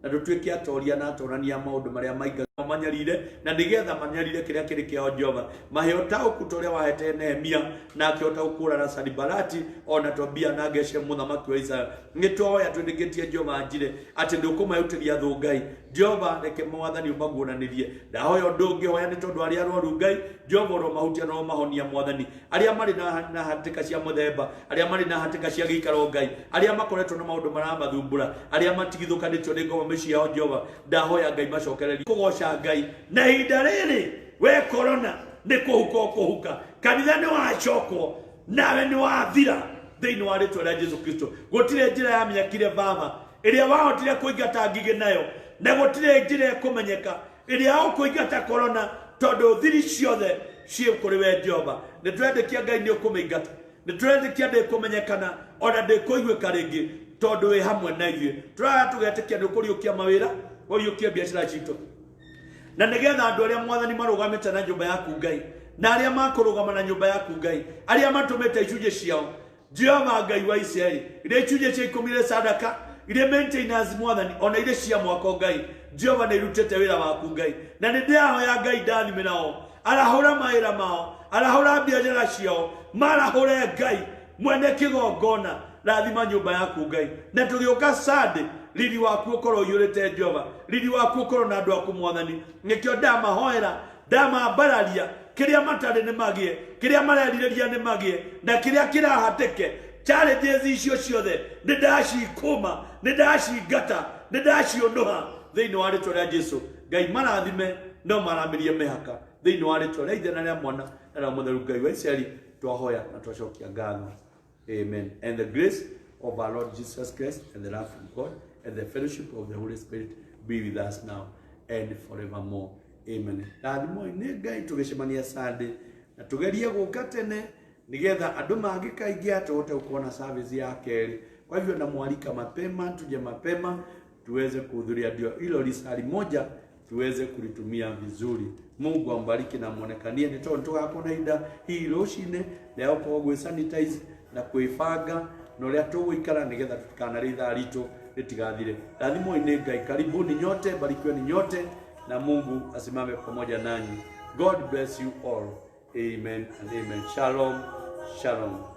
na tutwike atoria na atorania maundu maria maiga manyarire na nigetha manyarire kiria kiri kiao Jehova mahota ukutoria wahete Nehemia na akiota ukura na Sanibalati ona Tobia na Geshem muthamaki wa Israeli ngitwoya twindikitie Jehova njire ati ndukumayutiria thu Ngai Jehova reke Mwathani umaguonanirie ndahoya ndungi hoya ni tondu aria arwaru Ngai Jehova ro mahutia no mahonia Mwathani aria mari na hatika cia muthemba aria mari na hatika cia gikaro Ngai aria makoretwo na maundu maramathumbura aria matigithukanitio ni ngoma meci yao Jehova ndahoya Ngai macokererie kugoca Ngai na hinda riri we corona ni kuhuka kanitha ni wacokwo nawe ni wathira thiini wa ritwa rĩa Jesu Kristo gutire njira ya myakire baba iria wahotire kuingata ngige nayo na gutire njira kumenyeka iria ukuingata corona tondu thiri ciothe cie kuri we Jehova ni twendekia Ngai ni ukumeingata ni twendekia ndi kumenyekana ona ndi kuiguika ringi tondu we hamwe na ithuĩ tũraya tũgetĩkia nĩ ũkũriũkia mawĩra ũriũkie biacara citũ na nigetha andũ arĩa Mwathani marũgamĩte na nyũmba yaku Ngai na arĩa makũrũgama na nyũmba yaku Ngai arĩa matũmĩte icunjĩ ciao Jehova Ngai wa Israeli iria icunjĩ cia ikũmi irĩ sadaka iria maintenance Mwathani ona iria cia mwako Ngai Jehova nĩ irutĩte wĩra waku Ngai na nĩ ndĩrahoya Ngai ndathime nao arahũra mawĩra mao arahũra biacara ciao marahũre Ngai mwene kĩgongona rathima nyumba yaku Ngai na tugioka Sunday riri waku ukorwo yurite Jehova riri waku ukorwo na andu aku Mwathani nikio ndamahoera ndamambararia kiria matari ni magie kiria marerireria ni magie na kiria kirahateke challenges icio ciothe ni ndacikuma ni ndacingata ni ndacionoha thiini wa ritwa rĩa Jesu Ngai marathime no maramirie mehaka thiini wa ritwa rĩa Ithe na rĩa Mwana na rĩa Mũtheru Ngai wa Israeli twahoya na twacokia ngatho. Amen. And the grace of our Lord Jesus Christ and the love of God and the fellowship of the Holy Spirit be with us now and forevermore. Amen. Rathimo ni Ngai tugicemania Sunday na tugerie guka tene nigetha andu mangikaingia tuhote kuona service ya keri. Kwa hivyo namwalika mapema, tuje mapema tuweze kuhudhuria ndio hilo lisali moja tuweze kulitumia vizuri. Mungu ambariki na muonekanie ni tondu tugakona ida hii roshine leo kwa sanitize na kuifanga no ria tuguikara nigetha tutikana ithaa ritu ritigathire. Rathimo ni Ngai, karibuni nyote, barikiweni nyote na Mungu asimame pamoja nanyi. God bless you all. Amen and amen. Shalom. Shalom.